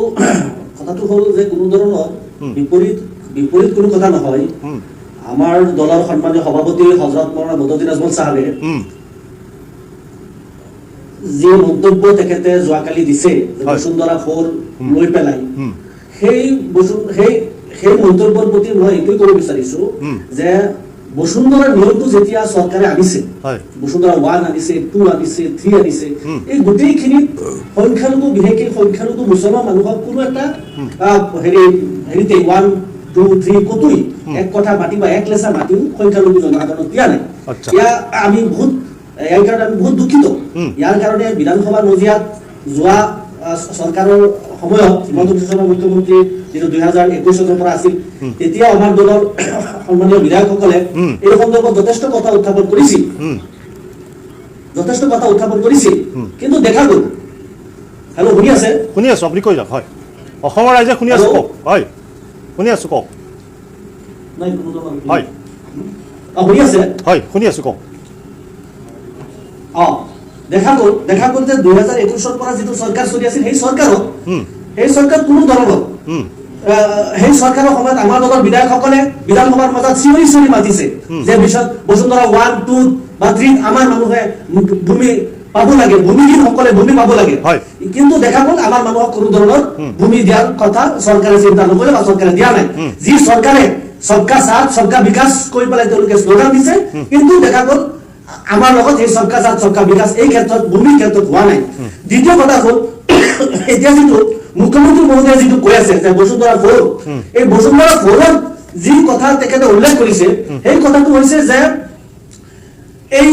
কথাটো হ'ল যে কোনো ধৰণৰ বিপৰীত কোনো কথা নহয়। আমাৰ দলৰ সন্মানীয় সভাপতি হজৰত মৌলানা বদৰুদ্দিন আজমল চাহাবে যি মন্তব্য তেখেতে যোৱাকালি দিছে বসুন্ধৰা 4 লৈ পেলাই সেই মন্তব্যৰ প্ৰতি মই এইটোৱে ক'ব বিচাৰিছো যে বসুন্ধৰা নিয়মটো যেতিয়া চৰকাৰে আনিছে, বসুন্ধৰা 1 আনিছে, 2 আনিছে, 3 আনিছে, এই গোটেইখিনিত সংখ্যালঘু বিশেষকৈ সংখ্যালঘু মুছলমান মানুহক কোনো এটা হেৰিতে 1, 2, 3 কতোই এক কথা মাটি বা এক লেচা মাটিও সংখ্যালঘু জনসাধাৰণক দিয়া নাই। আমি বহুত ইয়াৰ কাৰণে আমি বহুত দুখিত। ইয়াৰ কাৰণে বিধানসভাৰ মজিয়াত যোৱা চৰকাৰৰ সময়ত হিমন্ত বিশ্ব শৰ্মা মুখ্যমন্ত্ৰী যিটো 2021 চনৰ পৰা আছিল, তেতিয়া আমাৰ দলৰ সন্মানীয় বিধায়কসকলে এই সন্দৰ্ভত যথেষ্ট কথা উত্থাপন কৰিছিল। কিন্তু দেখা গ'ল, হেল্ল' শুনি আছে? শুনি আছো, আপুনি কৈ যাওক। হয় অসমৰ ৰাইজে শুনি আছো, কওক। হয় শুনি আছো, কওক। নাই হয় শুনি আছে? হয় শুনি আছো, কওক। দেখা গ'ল যে 2021 পৰা যিটো চৰকাৰ চলি আছিল সেই চৰকাৰ কোনো ধৰণৰ সেই চৰকাৰৰ সময়ত আমাৰ দলৰ বিধায়কসকলে বিধানসভাৰ মাজত চিঞৰি মাতিছে যে বসুন্ধৰা 1, 2 বা 3 আমাৰ মানুহে ভূমি পাব লাগে, ভূমিহীনসকলে ভূমি পাব লাগে। কিন্তু দেখা গ'ল আমাৰ মানুহক কোনো ধৰণৰ ভূমি দিয়াৰ কথা চৰকাৰে চিন্তা নকৰে বা চৰকাৰে দিয়া নাই। যি চৰকাৰে সবকা সাথ সবকা বিকাশ কৰি পেলাই তেওঁলোকে শ্লোগান দিছে, কিন্তু দেখা গ'ল আমাৰ লগত এই সবকা সাথ সবকা বিকাশ এই ক্ষেত্ৰত ভূমিৰ ক্ষেত্ৰত হোৱা নাই। দ্বিতীয় কথা হ'ল এতিয়া যিটো মুখ্যমন্ত্ৰী মহোদয়ে যিটো কৈ আছে যে বসুন্ধৰা 4, এই বসুন্ধৰা 4ৰ যি কথা তেখেতে উল্লেখ কৰিছে সেই কথাটো হৈছে যে এই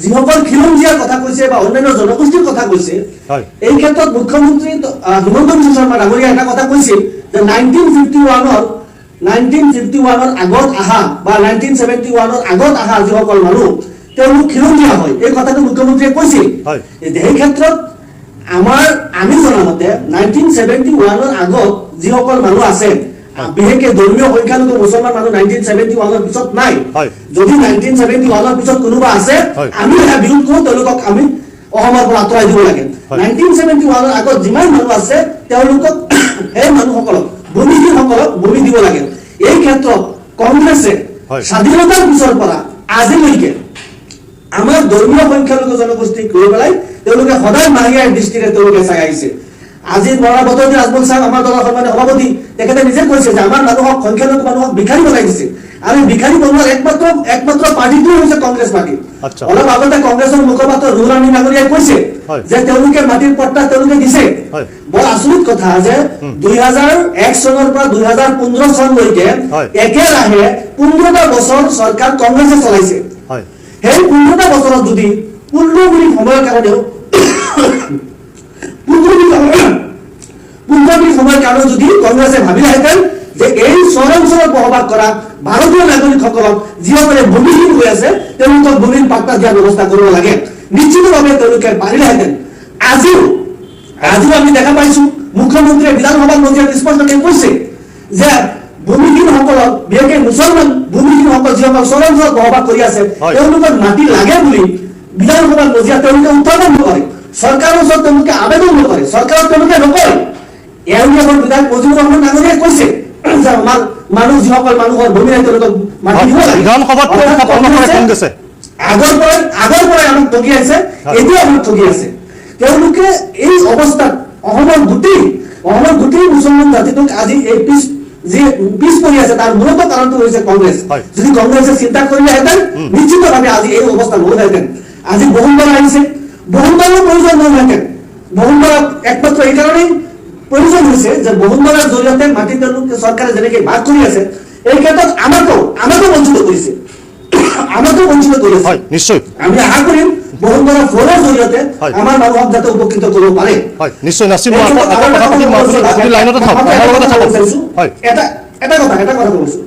যিসকল খিলঞ্জীয়াৰ কথা কৈছে বা অন্যান্য জনগোষ্ঠীৰ কথা কৈছে, এই ক্ষেত্ৰত মুখ্যমন্ত্ৰী হিমন্ত বিশ্ব শৰ্মা ডাঙৰীয়া এটা কথা কৈছিল যে 1951ৰ আগত অহা বা 1971ৰ আগত অহা যিসকল মানুহ তেওঁলোক খিলঞ্জীয়া হয়, এই কথাটো মুখ্যমন্ত্ৰীয়ে কৈছিল। সেই ক্ষেত্ৰত আমি জনা মতে 1971ৰ আগত যিসকল মানুহ আছে, বিশেষকৈ ধৰ্মীয় সংখ্যালঘু মুছলমান মানুহ 1971ৰ পিছত নাই। যদি 1971ৰ পিছত কোনোবা আছে, আমি এটা বিৰোধ কৰোঁ, তেওঁলোকক আমি অসমৰ পৰা আঁতৰাই দিব লাগে। 1971ৰ আগত যিমান মানুহ আছে তেওঁলোকক সেই মানুহসকলক ভূমিহীনসকলক ভূমি দিব লাগে। এই ক্ষেত্ৰত কংগ্ৰেছে স্বাধীনতাৰ পিছৰ পৰা আজিলৈকে আমাৰ ধৰ্মীয় সংখ্যালঘু জনগোষ্ঠীক লৈ পেলাই তেওঁলোকে সদায় মাহিয়াৰ দৃষ্টিৰে তেওঁলোকে চাই আহিছে। আজি মৌলানা বদৰুদ্দিন আজমল সাহেব আমাৰ দলৰ সন্মানীয় সভাপতি তেখেতে নিজে কৈছে যে আমাৰ মানুহক সংখ্যালঘু মানুহক ভিখাৰী বনাই দিছে, আৰু ভিখাৰী বনোৱাৰ একমাত্ৰ পাৰ্টিটোৱে হৈছে কংগ্ৰেছ পাৰ্টি। অলপ আগতে কংগ্ৰেছৰ মুখপাত্ৰ ৰুহুল আমিন ডাঙৰীয়াই কৈছে যে তেওঁলোকে মাটিৰ পট্টা তেওঁলোকে দিছে। বৰ আচৰিত কথা যে 2001 চনৰ পৰা 2015 চনলৈকে একেৰাহে 15টা বছৰ চৰকাৰ কংগ্ৰেছে চলাইছে। সেই 15টা বছৰত যদি 15 মিনিট সময়ৰ কাৰণেও 15 মিনিট সময়ৰ কাৰণেও যদি কংগ্ৰেছে ভাবিলেহেঁতেন যে এই চৰাঞ্চলত বসবাস কৰা ভাৰতীয় নাগৰিকসকলক যিসকলে ভূমিহীন হৈ আছে তেওঁলোকক ভূমিৰ পাট্টা দিয়াৰ ব্যৱস্থা কৰিব লাগে, নিশ্চিতভাৱে তেওঁলোকে পাৰিলেহেঁতেন। আজিও আমি দেখা পাইছো মুখ্যমন্ত্ৰীয়ে বিধানসভাৰ মজিয়াত স্পষ্টকৈ কৈছে যে ভূমিহীনসকলক, বিশেষকৈ মুছলমান ভূমিহীনসকল যিসকল চৰাঞ্চলত বসবাস কৰি আছে তেওঁলোকক মাটি লাগে বুলি বিধানসভাৰ মজিয়াত তেওঁলোকে উত্থাপন নকৰে, চৰকাৰৰ ওচৰত তেওঁলোকে আবেদন নকৰে, চৰকাৰক তেওঁলোকে নকৰে। এওঁলোকৰ বিধায়ক মজিবুৰ ৰহমান ডাঙৰীয়াই কৈছে যে আমাৰ মানুহ যিসকল মানুহৰ ভূমি নাই তেওঁলোকক মাটি দিব লাগে। বিধানসভাত উত্থাপন নকৰে কংগ্ৰেছে। আগৰ পৰাই আমাক ঠগি আছে, এতিয়া আমাক ঠগি আছে। তেওঁলোকে এই অৱস্থাত অসমৰ গোটেই মুছলমান জাতিটোক আজি এই পিছ পৰি আছে, তাৰ মূলত কাৰণটো হৈছে কংগ্ৰেছ। যদি কংগ্ৰেছে চিন্তা কৰিলেহেঁতেন নিশ্চিতভাৱে আজি এই অৱস্থা নহলহেঁতেন। আজি বসুন্ধৰা আহিছে, বসুন্ধৰাৰ প্ৰয়োজন নহলহেঁতেন। বসুন্ধৰা একমাত্ৰ এই কাৰণেই প্ৰয়োজন হৈছে যে বসুন্ধৰাৰ জৰিয়তে মাটি তেওঁলোকে চৰকাৰে যেনেকে ভাগ কৰি আছে, এই ক্ষেত্ৰত আমাকো বঞ্চিত কৰিছে, আমাকো বঞ্চিত কৰিছে। হয়, নিশ্চয় আমি আশা কৰিম বসুন্ধৰা ফোৰৰ জৰিয়তে আমাৰ মানুহক যাতে উপকৃত কৰিব পাৰে। হয়, নিশ্চয় নাছিম, মই এটা কথা পাতিম, আপুনি লাইনতে থাকক, আমাৰ লগতে থাকক। হয়, এটা কথা কৈছো,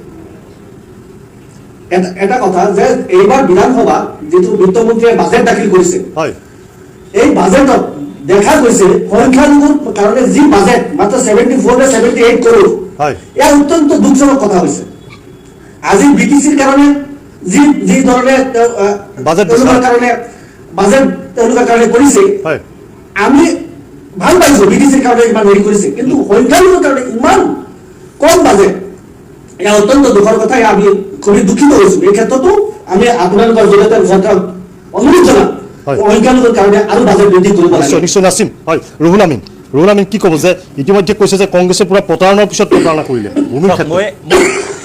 এটা কথা যে এইবাৰ বিধানসভা যিটো বিত্তমন্ত্ৰীয়ে বাজেট দাখিল কৰিছে, হয়, এই বাজেটত দেখা গৈছে সংখ্যালঘুৰ কাৰণে যি বাজেট মাত্ৰ 74 নে 78 কৰোৰ, হয়, এয়া অত্যন্ত দুখজনক কথা হৈছে। আজি বিটিচিৰ কাৰণে যি ধৰণে বাজেট তেওঁলোকৰ কাৰণে কৰিছে, হয়, আমি ভাল পাইছো বিটিচিৰ কাৰণে ইমান হেৰি কৰিছে, কিন্তু সংখ্যালঘুৰ কাৰণে ইমান কম বাজেট, এয়া অত্যন্ত দুখৰ কথা। আমি খুবেই দুখিত হৈছো। এই ক্ষেত্ৰতো আমি আপোনালোকৰ জৰিয়তে চৰকাৰক অনুৰোধ জনাম সংখ্যালঘুৰ কাৰণে আৰু বাজেট বৃদ্ধি কৰিব লাগে। নিশ্চয় নাছিম। হয়, ৰুহুল আমিন কি ক'ব যে ইতিমধ্যে কৈছে যে কংগ্ৰেছে পুৰা প্ৰতাৰণাৰ পিছত প্ৰতাৰণা কৰিলে ভূমিৰ ক্ষেত্ৰত?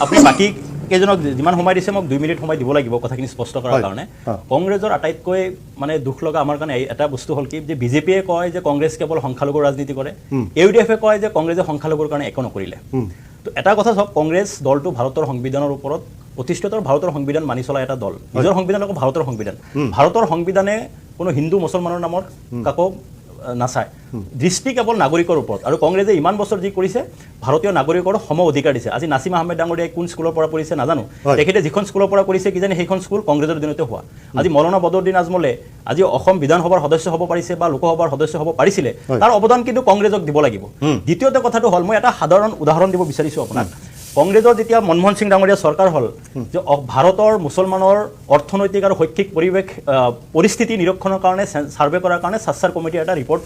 আপুনি বাকী কেইজনক যিমান সময় দিছে মোক 2 মিনিট সময় দিব লাগিব কথাখিনি স্পষ্ট কৰাৰ কাৰণে। কংগ্ৰেছৰ আটাইতকৈ মানে দুখ লগা আমাৰ কাৰণে এটা বস্তু হ'ল কি যে বিজেপিয়ে কয় যে কংগ্ৰেছ কেৱল সংখ্যালঘুৰ ৰাজনীতি কৰে, ইউডিএফে কয় যে কংগ্ৰেছে সংখ্যালঘুৰ কাৰণে একো নকৰিলে। তো এটা কথা চাওক, কংগ্ৰেছ দলটো ভাৰতৰ সংবিধানৰ ওপৰত প্ৰতিষ্ঠিত, ভাৰতৰ সংবিধান মানি চলা এটা দল। নিজৰ সংবিধান আকৌ ভাৰতৰ সংবিধান। ভাৰতৰ সংবিধানে কোনো হিন্দু মুছলমানৰ নামত কাকো নাচায়, দৃষ্টি কেৱল নাগৰিকৰ ওপৰত। আৰু কংগ্ৰেছে ইমান বছৰ যি কৰিছে ভাৰতীয় নাগৰিকৰ সম অধিকাৰ দিছে। আজি নাছিম আহমেদ ডাঙৰীয়াই কোন স্কুলৰ পৰা পঢ়িছে নাজানো, তেখেতে যিখন স্কুলৰ পৰা কৰিছে কিজানি সেইখন স্কুল কংগ্ৰেছৰ দিনতে হোৱা। আজি মৌলানা বদৰুদ্দিন আজমলে আজি অসম বিধানসভাৰ সদস্য হ'ব পাৰিছে বা লোকসভাৰ সদস্য হ'ব পাৰিছিলে, তাৰ অৱদান কিন্তু কংগ্ৰেছক দিব লাগিব। দ্বিতীয়তে কথাটো হ'ল, মই এটা সাধাৰণ উদাহৰণ দিব বিচাৰিছোঁ আপোনাক। কংগ্ৰেছৰ যেতিয়া মনমোহন সিং ডাঙৰীয়া চৰকাৰ হ'ল, যে ভাৰতৰ মুছলমানৰ অৰ্থনৈতিক আৰু শৈক্ষিক পৰিস্থিতি নিৰীক্ষণৰ কাৰণে ছাৰ্ভে কৰাৰ কাৰণে স্বাস্থ্য কমিটিৰ এটা ৰিপৰ্ট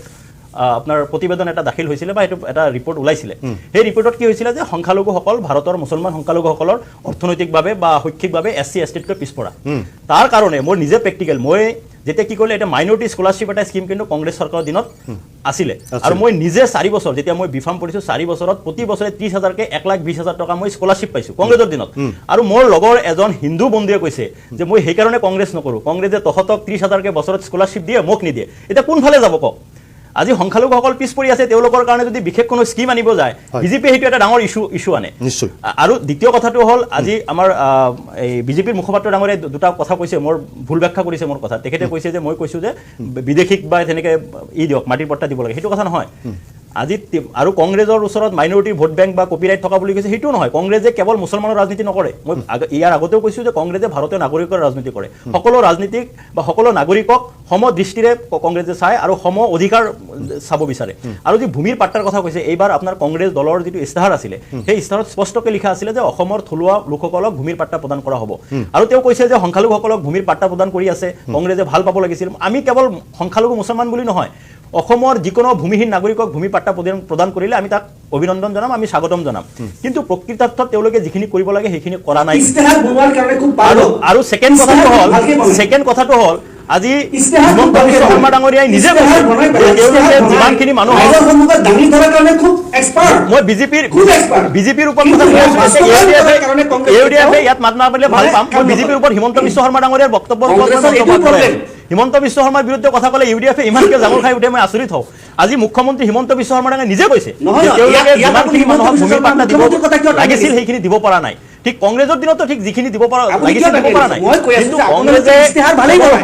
আপোনাৰ প্ৰতিবেদন এটা দাখিল হৈছিলে বা সেইটো এটা ৰিপৰ্ট ওলাইছিলে। সেই ৰিপৰ্টত কি হৈছিলে যে সংখ্যালঘুসকল ভাৰতৰ মুছলমান সংখ্যালঘুসকলৰ অৰ্থনৈতিকভাৱে বা শৈক্ষিকভাৱে SC ST-তকৈ পিছপৰা। তাৰ কাৰণে মোৰ নিজে প্ৰেক্টিকেল, মই যেতিয়া কি কৰিলে, এটা মাইনৰিটি স্কলাৰশ্বিপ এটা স্কিম কিন্তু কংগ্ৰেছ চৰকাৰৰ দিনত আছিলে। আৰু মই নিজে 4 বছৰ যেতিয়া মই বিফাৰ্ম পঢ়িছোঁ, 4 বছৰত প্ৰতি বছৰে 30,000কে 1,20,000 টকা মই স্কলাৰশ্বিপ পাইছোঁ কংগ্ৰেছৰ দিনত। আৰু মোৰ লগৰ এজন হিন্দু বন্ধুৱে কৈছে যে মই সেইকাৰণে কংগ্ৰেছ নকৰোঁ, কংগ্ৰেছে তহঁতক 30,000কে বছৰত স্কলাৰশ্বিপ দিয়ে, মোক নিদিয়ে। এতিয়া কোনফালে যাব কওক? আজি সংখ্যালঘুসকল পিছ পৰি আছে, তেওঁলোকৰ কাৰণে যদি বিশেষ কোনো স্কিম আনিব যায়, বিজেপিয়ে সেইটো এটা ডাঙৰ ইছ্যু আনে। নিশ্চয়। আৰু দ্বিতীয় কথাটো হ'ল, আজি আমাৰ এই বিজেপিৰ মুখপাত্ৰ ডাঙৰে দুটা কথা কৈছে, মোৰ ভুল ব্যাখ্যা কৰিছে মোৰ কথা। তেখেতে কৈছে যে মই কৈছোঁ যে বিদেশীক বা তেনেকৈ দিয়ক মাটিৰ পট্টা দিব লাগে, সেইটো কথা নহয়। আজি আৰু কংগ্ৰেছৰ ওচৰত মাইনৰিটি ভোট বেংক বা কপিৰাইট থকা বুলি কৈছে, সেইটোও নহয়। কংগ্ৰেছে কেৱল মুছলমানৰ ৰাজনীতি নকৰে। মই ইয়াৰ আগতেও কৈছোঁ যে কংগ্ৰেছে ভাৰতীয় নাগৰিকৰ ৰাজনীতি কৰে। সকলো ৰাজনীতিক বা সকলো নাগৰিকক সম দৃষ্টিৰে কংগ্ৰেছে চায় আৰু সম অধিকাৰ চাব বিচাৰে। আৰু যি ভূমিৰ পাট্টাৰ কথা কৈছে, এইবাৰ আপোনাৰ কংগ্ৰেছ দলৰ যিটো ইস্তাহাৰ আছিলে, সেই ইস্তাহাৰত স্পষ্টকৈ লিখা আছিলে যে অসমৰ থলুৱা লোকসকলক ভূমিৰ পাট্টা প্ৰদান কৰা হ'ব। আৰু তেওঁ কৈছে যে সংখ্যালঘুসকলক ভূমিৰ পাট্টা প্ৰদান কৰি আছে, কংগ্ৰেছে ভাল পাব লাগিছিল। আমি কেৱল সংখ্যালঘু মুছলমান বুলি নহয়, অসমৰ যিকোনো ভূমিহীন নাগৰিকক ভূমি পাট্টা প্ৰদান কৰিলে আমি তাক অভিনন্দন জনাম, আমি স্বাগতম জনাম। কিন্তু প্ৰকৃতাৰ্থত তেওঁলোকে যিখিনি কৰিব লাগে সেইখিনি কৰা নাই। আৰু ছেকেণ্ড কথাটো হ'ল আজি হিমন্ত বিশ্ব শৰ্মা ডাঙৰীয়াই নিজে কৈছে যিমানখিনি মানুহ, মই বিজেপিৰ ওপৰত ইউডিএফে ইয়াত মাত নাপালে ভাল পাম। মই বিজেপিৰ ওপৰত হিমন্ত বিশ্ব শৰ্মা ডাঙৰীয়াৰ বক্তব্যৰ হিমন্ত বিশ্ব শৰ্মাৰ বিৰুদ্ধে কথা ক'লে ইউডিএফে ইমানকে জামুৰ খাই উঠে, মই আচৰিত হওঁ। আজি মুখ্যমন্ত্ৰী হিমন্ত বিশ্ব শৰ্মা ডাঙৰীয়াই নিজে কৈছে তেওঁলোকে যিমানখিনি মানুহক ভূমিৰ পাট্টা দিব লাগিছিল সেইখিনি দিব পৰা নাই। ঠিক কংগ্ৰেছৰ দিনতো ঠিক যিখিনি দিব পৰা লাগিছিল দিব পৰা নাই। কিন্তু কংগ্ৰেছে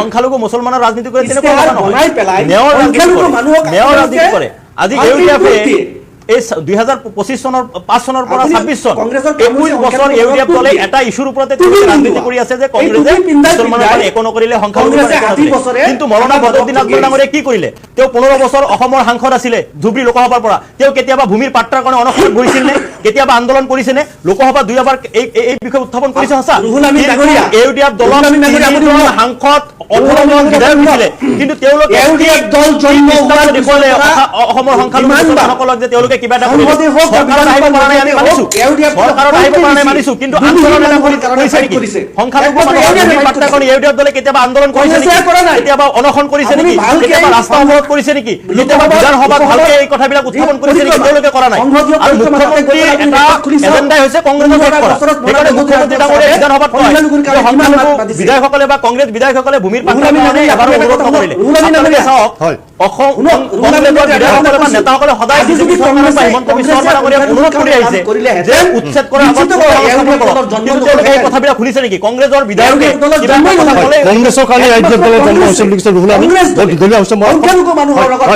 সংখ্যালঘু মুছলমানৰ ৰাজনীতি কৰে তেনেকুৱা কথা নহয়, ন্যায়ৰ ৰাজনীতি কৰে। আজি ইউডিএফে এই 2025 চনৰ 5 চনৰ পৰা 26 চন 21 বছৰ ইউডিএফ দলে এটা ইস্যুৰ ওপৰতে ৰাজনীতি কৰি আছে যে কংগ্ৰেছে মুছলমানৰ কাৰণে একো নকৰিলে, সংখ্যালঘু। কিন্তু মৌলানা বদৰুদ্দিন আজমল ডাঙৰীয়াই কি কৰিলে? তেওঁ 15 বছৰ অসমৰ সাংসদ আছিলে ধুবুৰী লোকসভাৰ পৰা। তেওঁ কেতিয়াবা ভূমিৰ পাট্টাৰ কাৰণে অনশনত বহিছিল নে? কেতিয়াবা আন্দোলন কৰিছে নে? লোকসভা 2 এবাৰ এই বিষয়ে উত্থাপন কৰিছে সঁচা। ইউডিএফ দলৰ সাংসদ 18জন বিধায়ক দিছিলে কিন্তু তেওঁলোকে LDF দল জন্ম হোৱাৰ দেখুৱালে পিছৰ অসমৰ সংখ্যালঘু সকলক যে তেওঁলোকে কিবা এটা কৰিলে সংহতি হওক বা চৰকাৰত আহিব পৰা নাই আমি মানিছো LDF চৰকাৰত আহিব পৰা নাই মানিছো কিন্তু আন্দোলন এটা কৰিছে নেকি সংখ্যালঘু মানুহৰ বাৰ্তা কৰি LDF দলে কেতিয়াবা আন্দোলন কৰিছে নেকি কেতিয়াবা অনশন কৰিছে নেকি কেতিয়াবা ৰাস্তা অৱৰোধ কৰিছে নেকি কেতিয়াবা বিধানসভাত ভালকে এই কথাবিলাক উত্থাপন কৰিছে নেকি তেওঁলোকে কৰা নাই আৰু মুখ্যমন্ত্ৰীৰ এটা এজেণ্ডাই হৈছে কংগ্ৰেছক শেষ কৰা সেইকাৰণে মুখ্যমন্ত্ৰী ডাঙৰীয়াই বিধানসভাত কয় যে সংখ্যালঘু বিধায়কসকলে বা কংগ্ৰেছ বিধায়কসকলে ভূমিৰ পাত্ৰৰ কাৰণে এবাৰো অনুৰোধ নকৰিলে আপোনালোকে চাওক অসম কংগ্ৰেছৰ বিধায়কসকলে বা নেতাসকলে সদায় বিজেপি চৰকাৰক বা হিমন্ত বিশ্ব শৰ্মা ডাঙৰীয়াক অনুৰোধ কৰি আহিছে যে উচ্ছেদ কৰা আগত কিন্তু তেওঁলোকে এই কথাবিলাক শুনিছে নেকি কংগ্ৰেছৰ বিধায়কে কিবা কথা ক'লে কংগ্ৰেছৰ কাৰণে ৰাজ্যত দলৰ জন্ম হৈছে বুলি কৈছে ৰুহুল আমিন দীঘলীয়া হৈছে মই সংখ্যালঘু মানুহৰ লগত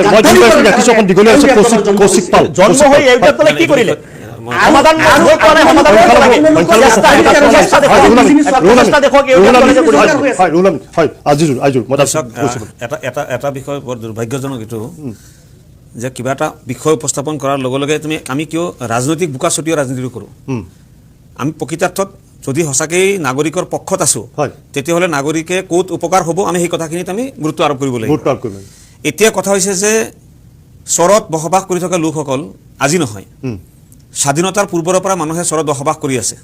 ৰাখিছো অকণ দীঘলীয়া হৈছে কৌশিক পাল জন্ম হৈ LDF দলে কি কৰিলে সমাধান হৈ পোৱা নাই সমাধান কৰিব লাগে চেষ্টা দেখুৱাওক LDF দলে যে কৰিছে ৰুহুল আমিন হয় আজিজোৰ মই চাওক, এটা বিষয় বৰ দুৰ্ভাগ্যজনক এইটো যে কিবা এটা বিষয় উপস্থাপন কৰাৰ লগে লগে আমি কিয় ৰাজনৈতিক বোকা ছটিওৱা ৰাজনীতিটো কৰোঁ আমি প্ৰকৃতাৰ্থত যদি সঁচাকেই নাগৰিকৰ পক্ষত আছোঁ তেতিয়াহ'লে নাগৰিকে ক'ত উপকাৰ হ'ব আমি সেই কথাখিনিত আমি গুৰুত্ব আৰোপ কৰিব লাগিব এতিয়া কথা হৈছে যে চৰত বসবাস কৰি থকা লোকসকল আজি নহয় স্বাধীনতাৰ পূৰ্বৰ পৰা মানুহে চৰত বসবাস কৰি আছে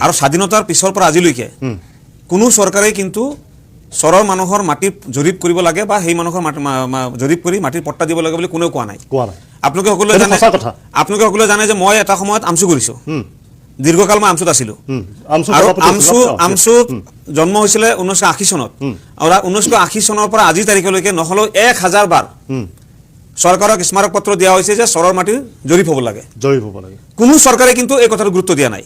আৰু স্বাধীনতাৰ পিছৰ পৰা আজিলৈকে কোনো চৰকাৰে কিন্তু চৰৰ মানুহৰ মাটি জৰীপ কৰিব লাগে বা সেই মানুহৰ জৰীপ কৰি মাটিৰ পট্টা দিব লাগে বুলি কোনেও কোৱা নাই আপোনালোকে সকলোৱে জানে যে মই এটা সময়ত আমচু কৰিছোঁ দীৰ্ঘকাল মই আমচুত আছিলোঁ আৰু আমচু জন্ম হৈছিলে 1980 চনত আৰু 1980 চনৰ পৰা আজিৰ তাৰিখলৈকে নহ'লেও 1000 বাৰ চৰকাৰক স্মাৰক পত্ৰ দিয়া হৈছে যে চৰৰ মাটিৰ জৰীপ হ'ব লাগে কোনো চৰকাৰে কিন্তু এই কথাটো গুৰুত্ব দিয়া নাই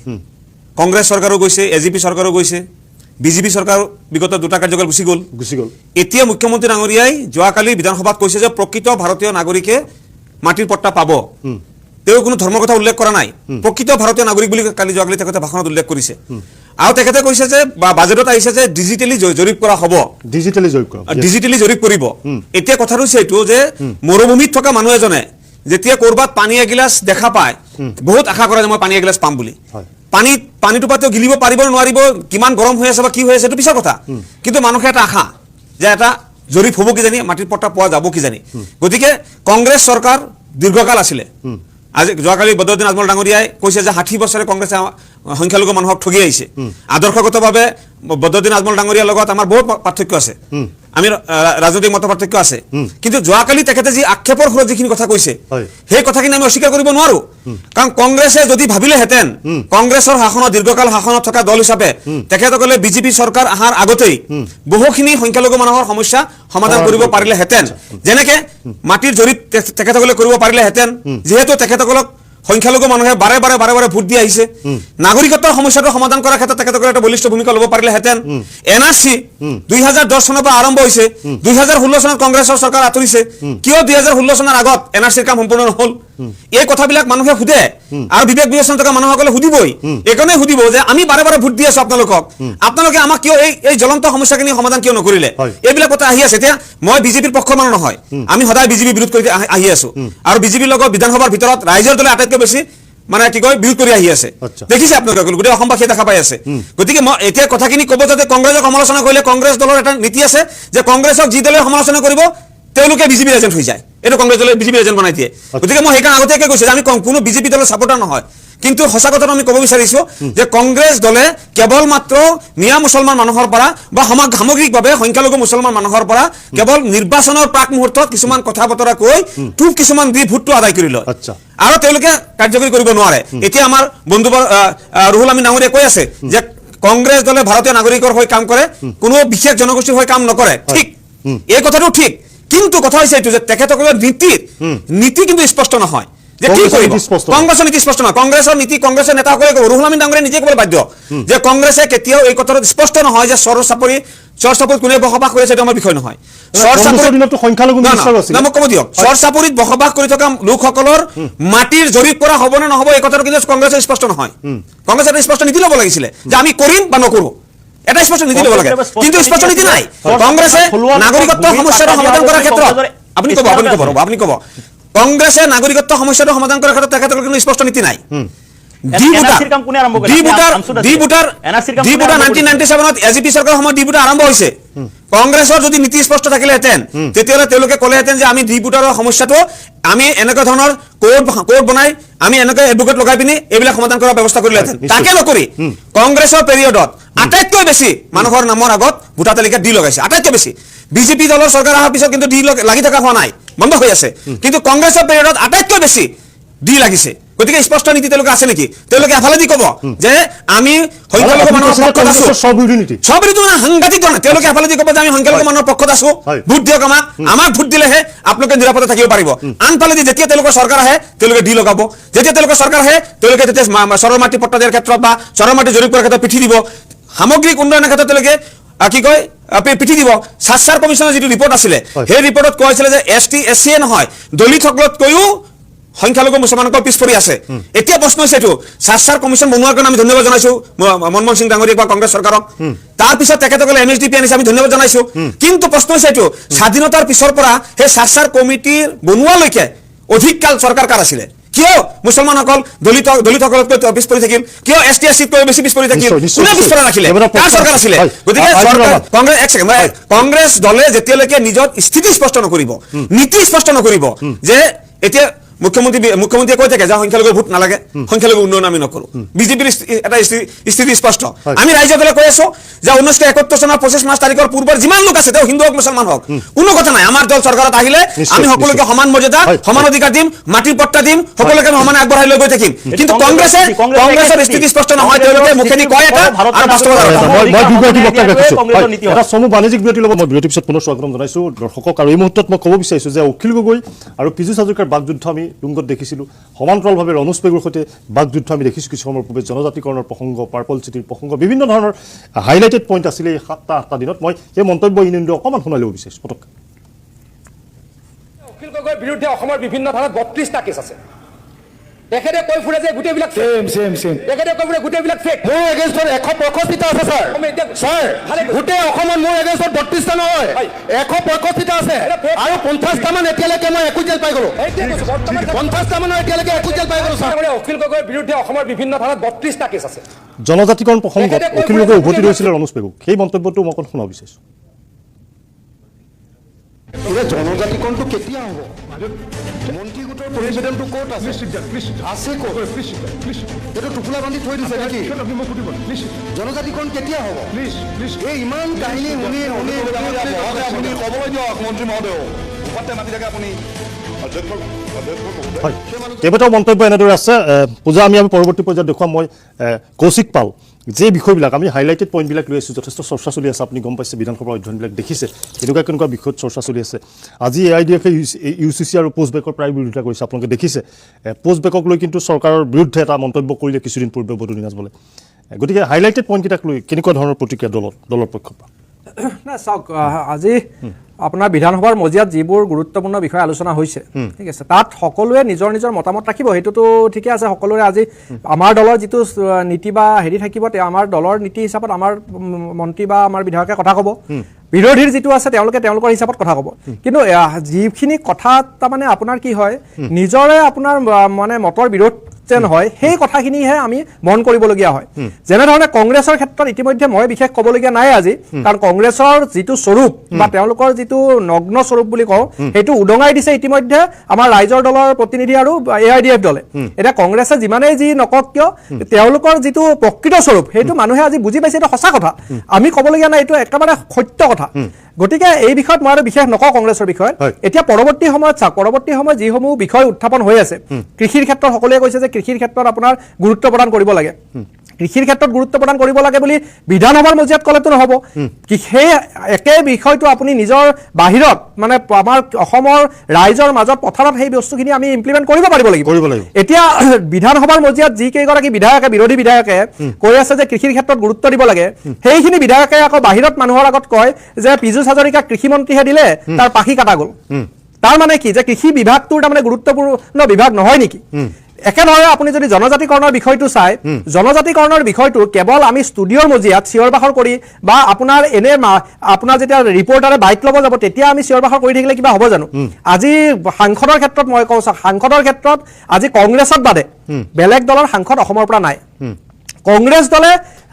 কংগ্ৰেছ চৰকাৰো গৈছে এজিপি চৰকাৰো গৈছে বিজেপি চৰকাৰ বিগত 2টা কাৰ্যকাল গুচি গ'ল এতিয়া মুখ্যমন্ত্ৰী ডাঙৰীয়াই যোৱাকালি বিধানসভাত কৈছে যে প্ৰকৃত ভাৰতীয় নাগৰিকে মাটিৰ পট্টা পাব তেওঁ কোনো ধৰ্মৰ কথা উল্লেখ কৰা নাই প্ৰকৃত ভাৰতীয় নাগৰিক বুলি যোৱাকালি তেখেতে ভাষণত উল্লেখ কৰিছে আৰু তেখেতে কৈছে যে বাজেটত আহিছে যে ডিজিটেলি জৰীপ কৰা হ'ব ডিজিটেলি জৰীপ কৰিব এতিয়া কথাটো হৈছে এইটো যে মৰুভূমিত থকা মানুহ এজনে যেতিয়া ক'ৰবাত পানী এগিলাচ দেখা পায় বহুত আশা কৰে যে মই পানী এগিলাচ পাম বুলি পানীটো পাতে গিলিব পাৰিব নোৱাৰিব কিমান গৰম হৈ আছে বা কি হৈ আছে এইটো পিছৰ কথা কিন্তু মানুহে এটা আশা যে এটা জৰীপ হ'ব কিজানি মাটিৰ পট্টা পোৱা যাব কিজানি গতিকে কংগ্ৰেছ চৰকাৰ দীৰ্ঘকাল আছিলে আজি যোৱাকালি বদৰুদ্দিন আজমল ডাঙৰীয়াই কৈছে যে 60 বছৰে কংগ্ৰেছে সংখ্যালঘু মানুহক ঠগি আহিছে আদৰ্শগতভাৱে বদৰুদ্দিন আজমল ডাঙৰীয়াৰ লগত আমাৰ বহুত পাৰ্থক্য আছে আমি ৰাজনৈতিক মত পাৰ্থক্য আছে কিন্তু যোৱাকালি তেখেতে যি আক্ষেপৰ ফলত যিখিনি কথা কৈছে সেই কথাখিনি আমি অস্বীকাৰ কৰিব নোৱাৰো কাৰণ কংগ্ৰেছে যদি ভাবিলেহেঁতেন কংগ্ৰেছৰ শাসনত দীৰ্ঘকাল শাসনত থকা দল হিচাপে তেখেতসকলে বিজেপি চৰকাৰ অহাৰ আগতেই বহুখিনি সংখ্যালঘু মানুহৰ সমস্যা সমাধান কৰিব পাৰিলেহেঁতেন যেনেকে মাটিৰ জৰীপ তেখেতসকলে কৰিব পাৰিলেহেঁতেন যিহেতু তেখেতসকলক সংখ্যালঘু মানুহে বাৰে বাৰে ভোট দি আহিছে নাগৰিকত্বৰ সমস্যাটো সমাধান কৰাৰ ক্ষেত্ৰত তেখেতসকলে এটা বলিষ্ঠ ভূমিকা ল'ব পাৰিলেহেঁতেন এনআৰচি 2010 চনৰ পৰা আৰম্ভ হৈছে 2016 চনত কংগ্ৰেছৰ চৰকাৰ আঁতৰিছে কিয় 2016 চনৰ আগত এনআৰচিৰ কাম সম্পূৰ্ণ নহ'ল এই কথাবিলাক মানুহে সুধে আৰু বিবেক বিবেচনা থকা মানুহসকলে সুধিবই এইকাৰণে সুধিব যে আমি বাৰে ভোট দি আছো আপোনালোকে আমাক কিয় এই জ্বলন্ত সমস্যাখিনি সমাধান কিয় নকৰিলে এইবিলাক কথা আহি আছে এতিয়া মই বিজেপিৰ পক্ষৰ মানুহ নহয় আমি সদায় বিজেপি বিৰোধ কৰি আহি আছো আৰু বিজেপিৰ লগত বিধানসভাৰ ভিতৰত ৰাইজৰ দলে আটাইতকৈ বেছি মানে কি কয় বিৰোধ কৰি আহি আছে দেখিছে আপোনালোকে গোটেই অসমবাসীয়ে দেখা পাই আছে গতিকে মই এতিয়া কথাখিনি ক'ব যাতে কংগ্ৰেছক সমালোচনা কৰিলে কংগ্ৰেছ দলৰ এটা নীতি আছে যে কংগ্ৰেছক যি দলে সমালোচনা কৰিব তেওঁলোকে বিজেপিৰ এজেণ্ট হৈ যায় এইটো কংগ্ৰেছ দলে বিজেপিৰ এজেণ্ট বনাই দিয়ে গতিকে মই সেইকাৰণে আগতীয়াকৈ কৈছোঁ যে আমি কোনো বিজেপি দলৰ ছাপোৰ্টাৰ নহয় কিন্তু সঁচা কথাটো আমি ক'ব বিচাৰিছোঁ যে কংগ্ৰেছ দলে কেৱল মাত্ৰ মিয়া মুছলমান মানুহৰ পৰা বা সামগ্ৰিকভাৱে সংখ্যালঘু মুছলমান মানুহৰ পৰা কেৱল নিৰ্বাচনৰ প্ৰাক মুহূৰ্তত কিছুমান কথা বতৰা কৈ টুপ কিছুমান দি ভোটটো আদায় কৰি লয় আৰু তেওঁলোকে কাৰ্যকৰী কৰিব নোৱাৰে এতিয়া আমাৰ বন্ধু ৰুহুল আমিন ডাঙৰীয়াই কৈ আছে যে কংগ্ৰেছ দলে ভাৰতীয় নাগৰিকৰ হৈ কাম কৰে কোনো বিশেষ জনগোষ্ঠীৰ হৈ কাম নকৰে ঠিক এই কথাটো ঠিক কিন্তু কথা হৈছে এইটো যে তেখেতসকলৰ নীতি কিন্তু স্পষ্ট নহয় যে কি কৰিব কংগ্ৰেছৰ নীতি স্পষ্ট নহয় কংগ্ৰেছৰ নীতি কংগ্ৰেছৰ নেতাসকলে ক'ব ৰুহুল আমিন ডাঙৰীয়াই নিজে ক'বলৈ বাধ্য যে কংগ্ৰেছে কেতিয়াও এই কথাটো স্পষ্ট নহয় যে চৰ চাপৰিত কোনে বসবাস কৰি আছে এইটো আমাৰ বিষয় নহয় চৰ চাপৰিত বসবাস কৰি থকা লোকসকলৰ মাটিৰ জৰীপ কৰা হ'ব নে নহ'ব এই কথাটো কিন্তু কংগ্ৰেছৰ স্পষ্ট নহয় কংগ্ৰেছে এটা স্পষ্ট নীতি ল'ব লাগিছিলে যে আমি কৰিম বা নকৰোঁ এটা স্পষ্ট নীতি ল'ব লাগে কিন্তু স্পষ্ট নীতি নাই কংগ্ৰেছে নাগৰিকত্বৰ সমস্যাটো সমাধান কৰাৰ ক্ষেত্ৰত আপুনি ক'ব কংগ্ৰেছে নাগৰিকত্ব সমস্যাটো সমাধান কৰাৰ ক্ষেত্ৰত তেখেতসকলৰ কিন্তু স্পষ্ট নীতি নাই NRC ৰ কাম কোনে আৰম্ভ কৰিলে? ডি বুটাৰ NRC ৰ কাম 1997 এজিপি চৰকাৰৰ সময়ত ডি বুটাৰ আৰম্ভ হৈছে। কংগ্ৰেছৰ যদি নীতি স্পষ্ট থাকিলেহেঁতেন তেতিয়াহ'লে তেওঁলোকে ক'লেহেঁতেন যে আমি ডি বুটাৰৰ সমস্যাটো আমি এনেকুৱা ধৰণৰ কোড বনাই আমি এনেকৈ এডভোকেট লগাই পিনি এইবিলাক সমাধান কৰাৰ ব্যৱস্থা কৰিলেহেঁতেন। তাকে নকৰি কংগ্ৰেছৰ পিৰিয়ডত আটাইতকৈ বেছি মানুহৰ নামৰ আগত ভোটাৰ তালিকাত ডি লগাইছে, আটাইতকৈ বেছি। বিজেপি দলৰ চৰকাৰ অহাৰ পিছত কিন্তু ডি লাগি থকা হোৱা নাই, বন্ধ হৈ আছে। কিন্তু কংগ্ৰেছৰ পিৰিয়ডত আটাইতকৈ বেছি ডি লাগিছে। গতিকে স্পষ্ট নীতি তেওঁলোকে আছে নেকি? তেওঁলোকে এফালে দি ক'ব যে আমি সংখ্যালঘু মানুহৰ পক্ষত আছো, সব বিৰোধী মানে সাংঘাতিক ধৰণে তেওঁলোকে এফালে দি ক'ব যে আমি সংখ্যালঘু মানুহৰ পক্ষত আছো, ভোট দিয়ক আমাক ভোট দিলেহে আপোনালোকে নিৰাপদে থাকিব পাৰিব। আনফালে দি যেতিয়া তেওঁলোকৰ চৰকাৰ আহে তেওঁলোকে ডি লগাব, যেতিয়া তেওঁলোকৰ চৰকাৰ আহে তেওঁলোকে তেতিয়া চৰৰ মাটি পট্টা দিয়াৰ ক্ষেত্ৰত বা চৰৰ মাটি জৰীপ কৰাৰ ক্ষেত্ৰত পিঠি দিব, সামগ্ৰিক উন্নয়নৰ ক্ষেত্ৰত তেওঁলোকে কি কয় পিঠি দিব। সাচ্চাৰ কমিশ্যনৰ যিটো ৰিপৰ্ট আছিলে সেই ৰিপৰ্টত কোৱা হৈছিলে যে ST SC নহয় দলিতসকলতকৈও সংখ্যালঘু মুছলমানসকল পিছ পৰি আছে। এতিয়া প্ৰশ্ন হৈছে এইটো সাচ্চাৰ কমিশ্যন বনোৱাৰ কাৰণে আমি ধন্যবাদ জনাইছো মনমোহন সিং ডাঙৰীয়াক বা কংগ্ৰেছ চৰকাৰক। তাৰপিছত তেখেতসকলে MSDP আনিছে, আমি ধন্যবাদ জনাইছো। কিন্তু প্ৰশ্ন হৈছে এইটো স্বাধীনতাৰ পিছৰ পৰা সেই সাচ্চাৰ কমিটিৰ বনোৱালৈকে অধিক কাল চৰকাৰ কাৰ আছিলে? কিয় মুছলমানসকল দলিতসকলতকৈ পিছ পৰি থাকিল? কিয় ST SCতকৈ বেছি পিছ পৰি থাকিল? কোনে পিছ পৰি ৰাখিলে? কাৰ চৰকাৰ আছিলে? গতিকে কংগ্ৰেছ দলে যেতিয়ালৈকে নিজৰ স্থিতি স্পষ্ট নকৰিব, নীতি স্পষ্ট নকৰিব যে এতিয়া মুখ্যমন্ত্ৰীয়ে কৈ থাকে যে সংখ্যালঘু ভোট নালাগে, সংখ্যালঘু উন্নয়ন আমি নকৰো। বিজেপিৰ এটা স্থিতি স্পষ্ট। আমি ৰাইজৰ দলে কৈ আছো যে 1971 চনৰ 25 মাৰ্চ তাৰিখৰ পূৰ্বৰ যিমান লোক আছে তেওঁ হিন্দু হওক মুছলমান হওক কোনো কথা নাই। আমাৰ দল চৰকাৰত আহিলে আমি সকলোকে সমান মৰ্যাদা সমান অধিকাৰ দিম, মাটিৰ পট্টা দিম, সকলোকে আমি সমানে আগবঢ়াই লৈ গৈ থাকিম। কিন্তু কংগ্ৰেছৰ স্থিতি স্পষ্ট নহয়, তেওঁলোকে মুখেদি কয় এটা আৰু বাস্তৱত এটা চমু বাণিজ্যিক বিৰতিৰ লগত মই বিৰতিৰ পিছত পুনৰ স্বাগতম জনাইছো দৰ্শকক। আৰু এই মুহূৰ্তত মই ক'ব বিচাৰিছো যে অখিল গগৈ আৰু পীযুষ হাজৰিকাৰ বাকযুদ্ধ আমি লুংগত দেখিছিলোঁ, সমান্তৰালভাৱে ৰণোজ পেগুৰ সৈতে বাকযুদ্ধ আমি দেখিছোঁ কিছু সময়ৰ পূৰ্বে। জনজাতিকৰণৰ প্ৰসংগ, পাৰ্পল চিটিৰ প্ৰসংগ, বিভিন্ন ধৰণৰ হাইলাইটেড পইণ্ট আছিলে এই 7-8টা দিনত। মই সেই মন্তব্য ইনিন্দ অকণমান শুনাই ল'ব বিচাৰিছোঁ পটককৈ। অখিল গগৈৰ বিৰুদ্ধে অসমৰ বিভিন্ন থানাত 32টা কেছ আছে। তেখেতে কৈ ফুৰে যে গোটেইবিলাক তেখেতে কৈ ফুৰে গোটেইবিলাক ফেক। মোৰ এগেইনষ্টত 165টা আছে ছাৰ। গোটেই অসমত মোৰ এগেইনষ্টত 32টা নহয় 165টা আছে আৰু 50টা মান এতিয়ালৈকে মই একো জেল পাই গ'লো। 50টা মানৰ এতিয়ালৈকে একো জেল পাই গ'লো ছাৰ। অখিল গগৈৰ বিৰুদ্ধে অসমৰ বিভিন্ন থানাত 32টা কেছ আছে। জনজাতিকৰণ প্ৰসংগত অখিল গগৈ উভতি ধৰিছিলে ৰণোজ পেগুক, সেই মন্তব্যটো মই অকণ শুনাব বিচাৰিছোঁ। জনজাতিকৰণটো কেতিয়া হ'ব? মন্ত্ৰী গোটৰ প্ৰেচিডেণ্টটো ক'ত আছে? আছে ক'ত? এইটো টোপোলা বান্ধি থৈ দিছে নেকি? জনজাতিকৰণ কেতিয়া হ'ব? এই ইমান কাহিনী শুনি আপুনি ক'বলৈ দিয়ক মন্ত্ৰী মহোদয় মাতি থাকে আপুনি। হয়, কেইবাটাও মন্তব্য এনেদৰে আছে। পূজা আমি পৰৱৰ্তী পৰ্যায়ত দেখুৱাম। মই কৌশিক পাল যে বিষয়বিলাক আমি হাইলাইটেড পইণ্টবিলাক লৈ আছোঁ, যথেষ্ট চৰ্চা চলি আছে। আপুনি গম পাইছে বিধানসভাৰ অধ্যয়নবিলাক দেখিছে কেনেকুৱা বিষয়ত চৰ্চা চলি আছে। আজি AIDF UCC আৰু পোষ্ট বেকৰ প্ৰায় বিৰোধিতা কৰিছে, আপোনালোকে দেখিছে। পোষ্ট বেকক লৈ কিন্তু চৰকাৰৰ বিৰুদ্ধে এটা মন্তব্য কৰিলে কিছুদিন পূৰ্বে বদৰুদ্দিন আজমলে। গতিকে হাইলাইটেড পইণ্টকেইটাক লৈ কেনেকুৱা ধৰণৰ প্ৰতিক্ৰিয়া দলৰ পক্ষৰ পৰা? নাই চাওক, আজি আপোনাৰ বিধানসভাৰ মজিয়াত যিবোৰ গুৰুত্বপূৰ্ণ বিষয় আলোচনা হৈছে, ঠিক আছে, তাত সকলোৱে নিজৰ নিজৰ মতামত ৰাখিব, সেইটোতো ঠিকে আছে। সকলোৰে আজি আমাৰ দলৰ যিটো নীতি বা হেৰি থাকিব, আমাৰ দলৰ নীতি হিচাপত আমাৰ মন্ত্ৰী বা আমাৰ বিধায়কে কথা ক'ব, বিৰোধীৰ যিটো আছে তেওঁলোকে তেওঁলোকৰ হিচাপত কথা ক'ব। কিন্তু যিখিনি কথা তাৰমানে আপোনাৰ কি হয়, নিজৰে আপোনাৰ মানে মতৰ বিৰোধ যেন হয়, সেই কথাখিনিহে আমি মন কৰিবলগীয়া হয়। যেনেধৰণে কংগ্ৰেছৰ ক্ষেত্ৰত ইতিমধ্যে মই বিশেষ ক'বলগীয়া নাই আজি, কাৰণ কংগ্ৰেছৰ যিটো স্বৰূপ বা তেওঁলোকৰ যিটো নগ্ন স্বৰূপ বুলি কওঁ, সেইটো উদঙাই দিছে ইতিমধ্যে আমাৰ ৰাইজৰ দলৰ প্ৰতিনিধি আৰু AIDF দলে। এতিয়া কংগ্ৰেছে যিমানেই যি নকওক কিয়, তেওঁলোকৰ যিটো প্ৰকৃত স্বৰূপ সেইটো মানুহে আজি বুজি পাইছে, এইটো সঁচা কথা, আমি ক'বলগীয়া নাই, এইটো একেবাৰে সত্য কথা। গতিকে এই বিষয়ত মই আৰু বিশেষ নকওঁ কংগ্ৰেছৰ বিষয়ত। এতিয়া পৰৱৰ্তী সময়ত চাওক, পৰৱৰ্তী সময়ত যিসমূহ বিষয় উত্থাপন হৈ আছে, কৃষিৰ ক্ষেত্ৰত সকলোৱে কৈছে যে কৃষিৰ ক্ষেত্ৰত আপোনাৰ গুৰুত্ব প্ৰদান কৰিব লাগে। কৃষিৰ ক্ষেত্ৰত গুৰুত্ব প্ৰদান কৰিব লাগে বুলি বিধানসভাৰ মজিয়াত ক'লেতো নহ'ব। সেই একে বিষয়টো আপুনি নিজৰ বাহিৰত মানে আমাৰ অসমৰ ৰাইজৰ মাজত পথাৰত সেই বস্তুখিনি আমি ইমপ্লিমেণ্ট কৰিব পাৰিব লাগিব। এতিয়া বিধানসভাৰ মজিয়াত যিকেইগৰাকী বিধায়কে, বিৰোধী বিধায়কে কৈ আছে যে কৃষিৰ ক্ষেত্ৰত গুৰুত্ব দিব লাগে, সেইখিনি বিধায়কে আকৌ বাহিৰত মানুহৰ আগত কয় যে পীযুষ হাজৰিকাক কৃষিমন্ত্ৰীহে দিলে তাৰ পাখি কাটা গ'ল। তাৰ মানে কি, যে কৃষি বিভাগটোৰ তাৰমানে গুৰুত্বপূৰ্ণ বিভাগ নহয় নেকি? একেদৰে আপুনি যদি জনজাতিকৰণৰ বিষয়টো চাই জনজাতিকৰণৰ বিষয়টো কেৱল আমি ষ্টুডিঅ'ৰ মজিয়াত চিঞৰ বাখৰ কৰি বা আপোনাৰ এনে আপোনাৰ যেতিয়া ৰিপৰ্টাৰে বাইক ল'ব যাব তেতিয়া আমি চিঞৰ বাখৰ কৰি থাকিলে কিবা হ'ব জানো আজি সাংসদৰ ক্ষেত্ৰত মই কওঁ সাংসদৰ ক্ষেত্ৰত আজি কংগ্ৰেছত বাদে বেলেগ দলৰ সাংসদ অসমৰ পৰা নাই কংগ্ৰেছ দলে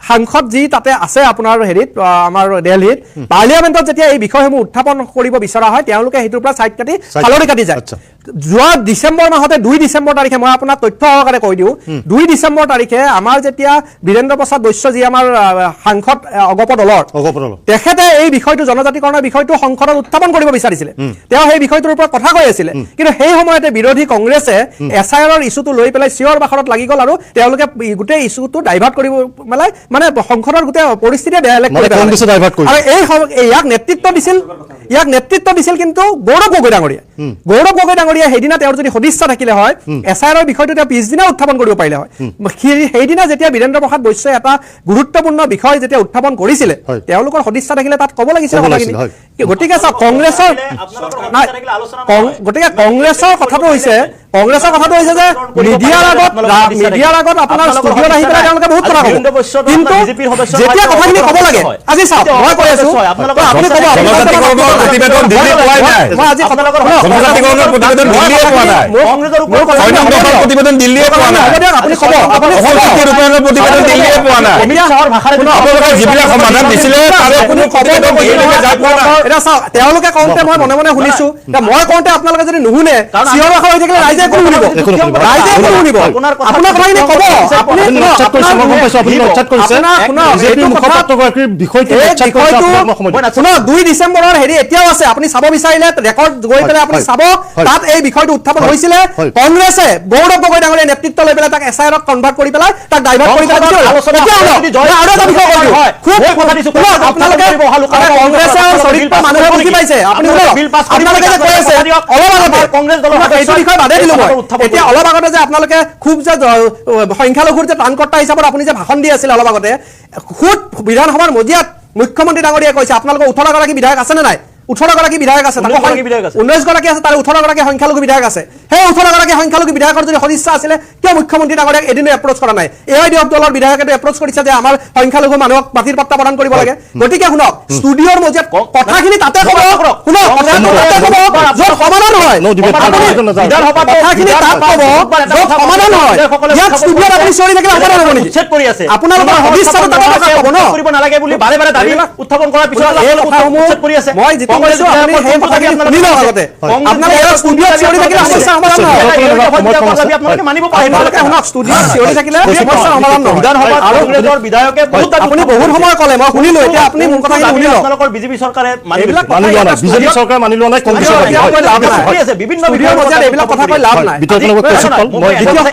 সাংসদ যি তাতে আছে আপোনাৰ হেৰিত আমাৰ দিল্লীত পাৰ্লিয়ামেণ্টত যেতিয়া এই বিষয়সমূহ উত্থাপন কৰিব বিচৰা হয় তেওঁলোকে সেইটোৰ পৰা চাইড কাটি ফালৰি কাটি যায় যোৱা ডিচেম্বৰ মাহতে 2 ডিচেম্বৰ তাৰিখে মই আপোনাক তথ্য সহকাৰে কৈ দিওঁ 2 ডিচেম্বৰ তাৰিখে আমাৰ যেতিয়া বীৰেন্দ্ৰ প্ৰসাদ বৈশ্য যি আমাৰ সাংসদ অগপ দলৰ তেখেতে এই বিষয়টো জনজাতিকৰণৰ বিষয়টো সংসদত উত্থাপন কৰিব বিচাৰিছিলে তেওঁ সেই বিষয়টোৰ ওপৰত কথা কৈ আছিলে কিন্তু সেই সময়তে বিৰোধী কংগ্ৰেছে এছআইআৰৰ ইছ্যুটো লৈ পেলাই চিঞৰ বাখৰত লাগি গ'ল আৰু তেওঁলোকে গোটেই ইছ্যুটো ডাইভাৰ্ট কৰিব পেলাই মানে সংসদৰ গোটেই পৰিস্থিতিয়ে বেয়া আৰু এই ইয়াক নেতৃত্ব দিছিল কিন্তু গৌৰৱ গগৈ ডাঙৰীয়া সেইদিনা তেওঁৰ যদি সদিচ্ছা থাকিলে হয় এছআইআৰৰ বিষয়টো তেওঁ পিছদিনা উত্থাপন কৰিব পাৰিলে হয় সেইদিনা যেতিয়া বীৰেন্দ্ৰ প্ৰসাদ বৈশ্যই এটা গুৰুত্বপূৰ্ণ বিষয় যেতিয়া উত্থাপন কৰিছিলে তেওঁলোকৰ সদিচ্ছা থাকিলে তাত ক'ব লাগিছিল কথাখিনি গতিকে চাওক কংগ্ৰেছৰ কথাটো হৈছে যে মিডিয়াৰ আগত আপোনাৰ ষ্টুডিঅ'ত আহি পেলাই তেওঁলোকে বহুত কথা ক'ব কিন্তু যেতিয়া কথাখিনি ক'ব লাগে আজি চাওক মই কৈ আছো আপুনি ক'ব প্ৰতিবেদন দিল্লী পোৱাই নাই মই আজি জনজাতিকৰণৰ প্ৰতিবেদন দিল্লীয়ে পোৱা নাই প্ৰতিবেদন দিল্লীয়ে পোৱা নাই আপুনি ক'ব ৰূপায়ণৰ প্ৰতিবেদন দিল্লীয়ে পোৱা নাই আপোনালোকে যিবিলাক সমাধান দিছিলে তাৰে কোনো প্ৰতিবেদন দিল্লীলৈকে যায় পোৱা নাই এটা চাওক তেওঁলোকে কওঁতে মই মনে মনে শুনিছো মই কওঁতে আপোনালোকে যদি নুশুনে চিঞৰ বাখৰ হৈ থাকিলে ৰাইজে একো নুশুনিব আপোনাৰ কথাখিনি ক'ব আপুনি 2 ডিচেম্বৰৰ হেৰি এতিয়াও আছে আপুনি চাব বিচাৰিলে ৰেকৰ্ড গৈ পেলাই আপুনি চাব তাত এই বিষয়টো উত্থাপন হৈছিলে কংগ্ৰেছে গৌৰৱ গগৈ ডাঙৰীয়া নেতৃত্ব লৈ পেলাই তাক এছআইআৰত কনভাৰ্ট কৰি পেলাই তাক ডাইভাৰ্ট কৰি পেলাই আৰু এটা বিষয় কৈ দিওঁ আপোনালোকে কংগ্ৰেছে চৰিত্ৰ মানুহে বুজি পাইছে আপুনি আপোনালোকে যে কৈ আছে অলপ আগতে কংগ্ৰেছ দলৰ এইটো বিষয় বাদে দিলো মই এতিয়া অলপ আগতে যে আপোনালোকে খুব যে সংখ্যালঘুৰ যে ত্ৰাণকৰ্তা হিচাপত আপুনি যে ভাষণ দি আছিলে অলপ আগতে খুদ বিধানসভাৰ মজিয়াত মুখ্যমন্ত্ৰী ডাঙৰীয়াই কৈছে আপোনালোকৰ 18 গৰাকী বিধায়ক আছে নে নাই 18 গৰাকী বিধায়ক আছে 19 গৰাকী আছে তাৰে 18 গৰাকী সংখ্যালঘু বিধায়ক আছে সেই 18 গৰাকী সংখ্যালঘু বিধায়কৰ যদি সদিচ্ছা আছিলে কিয় মুখ্যমন্ত্ৰী ডাঙৰীয়াক এদিনো এপ্ৰোচ কৰা নাই এআইডিএফ দলৰ বিধায়কে এপ্ৰোচ কৰিছে যে আমাৰ সংখ্যালঘু মানুহক মাটিৰ পট্টা প্ৰদান কৰিব লাগে গতিকে শুনক ষ্টুডিঅ'ৰ মজিয়াত কথাখিনি তাতে ক'ব শুনক য'ত সমাধান হয় কথাখিনি তাত ক'ব য'ত সমাধান হয় ইয়াত ষ্টুডিঅ'ত আপুনি চিঞৰি থাকিলে সমাধান হ'ব নেকি আপোনালোকৰ সদিচ্ছাটো তাতে ক'ব ন কৰিব নালাগে বুলি বাৰে বাৰে দাবী উত্থাপন কৰাৰ পিছত এই কথাসমূহ মই যিটো কৈছো আপুনি সেই কথাখিনি শুনি লওক আগতে আপোনালোকে ষ্টুডিঅ'ত চিঞৰি থাকিলে সমস্যা সমাধান নহয় আপোনালোকে মানিব পাৰে শুনক ষ্টুডিঅ'ত চিঞৰি থাকিলে সমস্যা সমাধান নহয় বিধানসভাত আৰু কংগ্ৰেছৰ বিধায়কে বহুত আপুনি বহুত সময় ক'লে মই শুনিলো এতিয়া আপুনি মোৰ কথাখিনি শুনি লওক আপোনালোকৰ বিজেপি চৰকাৰে এইবিলাক মানি লোৱা নাই বিজেপি চৰকাৰে মানি লোৱা নাই কংগ্ৰেছ বিভিন্ন মজিয়াত এইবিলাক কথা কৈ লাভ নাই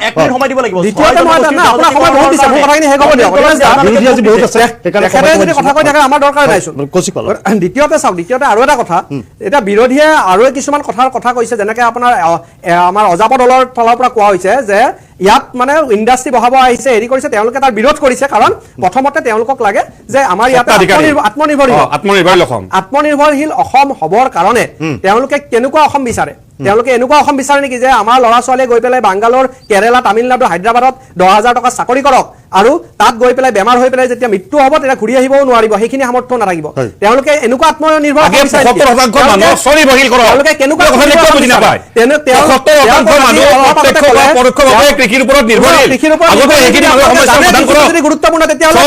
এক মিনিট সময় দিব লাগিব দ্বিতীয়তে মই আপোনাৰ সময় বহুত দিছে মোৰ কথাখিনি শেষ হ'ব দিয়ক বিৰোধী আজি বহুত আছে তেখেতে যদি কথা কৈ থাকে আমাৰ দৰকাৰ নাইচোন দ্বিতীয়তে চাওক দ্বিতীয়তে আৰু এটা কথা এটা বিৰোধীয়ে আৰু কিছুমান কথা কৈছে যেনেকে আপোনাৰ আমাৰ অজাপ দলৰ ফালৰ পৰা কোৱা হৈছে যে ইয়াত মানে ইণ্ডাষ্ট্ৰী বহাব আহিছে হেৰি কৰিছে তেওঁলোকে তাৰ বিৰোধ কৰিছে কাৰণ প্ৰথমতে তেওঁলোকক লাগে যে আমাৰ ইয়াত আত্মনিৰ্ভৰশীল অসম হ'বৰ কাৰণে তেওঁলোকে কেনেকুৱা অসম বিচাৰে তেওঁলোকে এনেকুৱা অসম বিচাৰে নেকি যে আমাৰ ল'ৰা ছোৱালীয়ে গৈ পেলাই বাংগালোৰ কেৰেলা তামিলনাডু হায়দৰাবাদত 10,000 টকা চাকৰি কৰক আৰু তাত গৈ পেলাই বেমাৰ হৈ পেলাই যেতিয়া মৃত্যু হ'ব তেতিয়া ঘূৰি আহিবও নোৱাৰিব সেইখিনি সামৰ্থ্য নাথাকিব তেওঁলোকে এনেকুৱা আত্মনিৰ্ভৰ তেওঁলোকে কেনেকুৱা গুৰুত্বপূৰ্ণ তেতিয়াহ'লে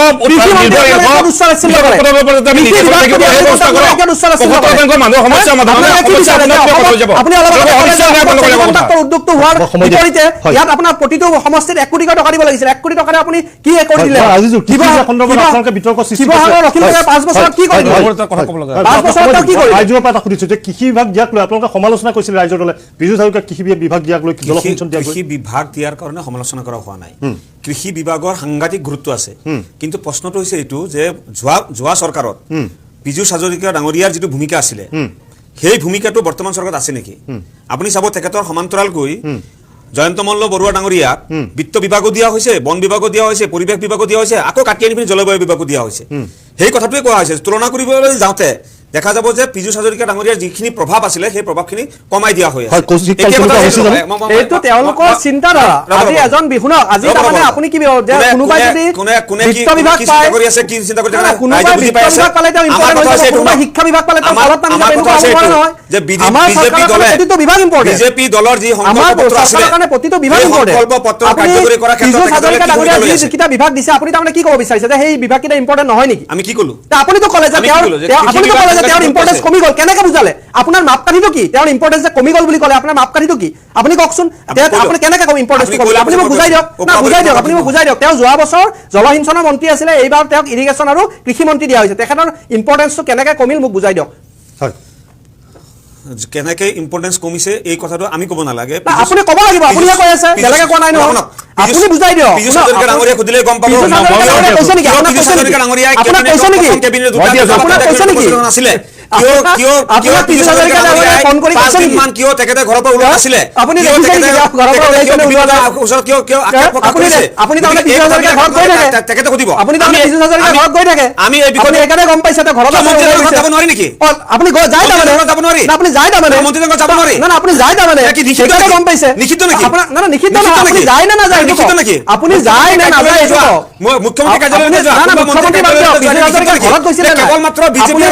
উদ্যোগটো হোৱাৰ বিপৰীতে ইয়াত আপোনাৰ প্ৰতিটো সমষ্টিত 1 কোটি টকা দিব লাগিছিল 1 কোটি টকাৰে আপুনি কি কৰি দিলে শিৱসাগৰ লখিমপুৰৰ 5 বছৰত কি কৰিলে 5 বছৰত কি কৰিলে ৰাইজৰ পৰা সুধিছো যে কৃষি বিভাগ দিয়াক লৈ আপোনালোকে সমালোচনা কৰিছিল ৰাইজৰ দলে বিজু ধাৰুকা কৃষি বিভাগ দিয়াক লৈ জলসিঞ্চন দিয়াক কৃষি বিভাগ দিয়াৰ কাৰণে সমালোচনা কৰা হোৱা নাই কৃষি বিভাগৰ সাংঘাতিক গুৰুত্ব আছে কিন্তু প্ৰশ্নটো হৈছে এইটো যে যোৱা চৰকাৰত বিজু হাজৰিকা ডাঙৰীয়াৰ যিটো ভূমিকা আছিলে সেই ভূমিকাটো বৰ্তমান চৰকাৰত আছে নেকি আপুনি চাব তেখেতৰ সমান্তৰালকৈ জয়ন্ত মল্ল বৰুৱা ডাঙৰীয়াক বিত্ত বিভাগো দিয়া হৈছে বন বিভাগো দিয়া হৈছে পৰিৱেশ বিভাগো দিয়া হৈছে আকৌ কাটি আনি পিনি জলবায়ু বিভাগো দিয়া হৈছে সেই কথাটোৱে কোৱা হৈছে তুলনা কৰিবলৈ যাওঁতে দেখা যাব যে পীযুষ হাজৰিকা ডাঙৰীয়াৰ যিখিনি প্ৰভাৱ আছিলে সেই প্ৰভাৱখিনি কমাই দিয়া হৈ আছে হয়, কৌশিক পাল এতিয়া কথা কেনেকুৱা হৈছে হৈছে যে- মই- এইটো তেওঁলোকৰ চিন্তাধাৰা আজি এজন বিহুনক আজি তাৰমানে আপুনি কি যে কোনোবাই যদি বিত্ত বিভাগ পায় কৰি আছে কি চিন্তা কৰি থাকে কোনোবাই বিত্ত বিভাগ পালে তেওঁ ইম্পৰ্টেণ্ট হৈ যাব কোনোবাই শিক্ষা বিভাগ পালে তেওঁ তলত নামি যাব এনেকুৱা হ'ব পাৰে নহয় যে আমাৰ বিজেপি চৰকাৰৰ দলে প্ৰতিটো বিভাগ ইম্পৰ্টেণ্ট বিজেপি দলৰ যি আমাৰ সংকল্প পত্ৰ আছিলে চৰকাৰৰ কাৰণে প্ৰতিটো বিভাগ সেই ইম্পৰ্টেণ্ট সংকল্প পত্ৰ কাৰ্যকৰী কৰাৰ ক্ষেত্ৰত পীযুষ হাজৰিকা তেখেতসকলে কি ডাঙৰীয়া ভূমিকা লৈ আছে? যিকেইটা বিভাগ দিছে আপুনি তাৰমানে কি ক'ব বিচাৰিছে যে সেই বিভাগকেইটা ইম্পৰ্টেণ্ট নহয় নেকি আমি কি ক'লো তে আপুনিতো ক'লে যে আমি তেওঁৰ কি ক'লো? যে তেওঁ- কৃষি আপুনিতো বিভাগ ক'লে যে তেওঁৰ বিভাগ ইম্পৰ্টেন্স আছে। কমি গ'ল কেনেকে বুজালে আপোনাৰ মাপকাঠিটো কি তেওঁৰ ইম্পৰ্টেন্স যে কমি গ'ল বুলি ক'লে আপোনাৰ মাপকাঠিটো কি আপুনি কওকচোন ক'লো। আপুনি কেনেকে ক'ব ইম্পৰ্টেন্সটো আপুনি কমি ক'লে আপুনি মোক বুজাই দিয়ক না ওপৰা-ওপৰি বুজাই দিয়ক কথা আপুনি মোক পাতিব। বুজাই দিয়ক তেওঁ যোৱা বছৰ জলসিঞ্চনৰ মন্ত্ৰী আছিলে এইবাৰ তেওঁক ইৰিগেশ্যন আৰু কৃষি মন্ত্ৰী দিয়া হৈছে তেখেতৰ ইম্পৰ্টেন্সটো কেনেকে কমিল মোক বুজাই দিয়ক হয় কেনেকে ইম্পৰ্টেন্স কমিছে এই কথাটো আমি ক'ব নালাগে না, আপুনি ক'ব লাগিব আপুনিহে কৈ আছে বেলেগে কোৱা নাই নহয় আপুনি বুজাই দিয়ক পীযুষ শুনক, হাজৰিকা ডাঙৰীয়া সুধিলে গম পাব পীযুষ হাজৰিকা ডাঙৰীয়াই কৈছে নেকি? আপোনাক পীযুষ কৈছে নেকি? হাজৰিকা ডাঙৰীয়াই আপোনাক কৈছে নেকি? কেবিনেট আপোনাক কৈছে নেকি? নাছিলে কিয় কিয় কিয় আপোনাক পীযুষ হাজৰিকা ডাঙৰীয়াই ফোন কৰি কৈছে নেকি? মান কিয় তেখেতে ঘৰৰ পৰা ওলোৱা নাছিলে আপুনি কিয় দেখিছে তেখেতে- নেকি? ঘৰৰ পৰা তেখেতে ওলাই কিয় কেনে বিভিন্ন ওলোৱা নাই? ওচৰত কিয় কিয় আক্ষেপ প্ৰকাশ আপুনি কৰিছে? আপুনি তাৰমানে গতিকে এই পীযুষ হাজৰিকা ঘৰত গৈ থাকে তেখেতে সুধিব আপুনি তাৰমানে আমি- পীযুষ হাজৰিকা আমি- ঘৰত গৈ থাকে আমি এই আপুনি বিষয়টো সেইকাৰণে গম পাইছে তেওঁ ঘৰত কিয় আছে, মন্ত্ৰীৰ ওলাই ঘৰত গৈছে। যাব নোৱাৰি নেকি? আপুনি যাব তাৰমানে মন্ত্ৰীৰ ঘৰত যাব নোৱাৰি? না, আপুনি যায় তাৰমানে মন্ত্ৰীৰ ঘৰত যাব নোৱাৰি? না না আপুনি যায় তাৰমানে কি নিষিদ্ধ সেইকাৰণে নেকি? গম পাইছে নিষিদ্ধ নেকি? আপোনাৰ- না না নিষিদ্ধ নিষিদ্ধ নহয় আপুনি নেকি? যায় নে নাযায় এইটো নিষিদ্ধ কওক। নেকি? আপুনি যায় নে নাযায় এইটো কওক। মুখ্যমন্ত্ৰী কাৰ্যালয়লৈ আপুনি- যোৱা না, না, কোনোবা মুখ্যমন্ত্ৰী মন্ত্ৰী বাদ দিয়ক, কাৰ্যালয়লৈ পীযুষ যোৱা হাজৰিকা নিষিদ্ধ ঘৰত গৈছিলে নেকি? নাই? কেৱলমাত্ৰ বিজেপি আপুনি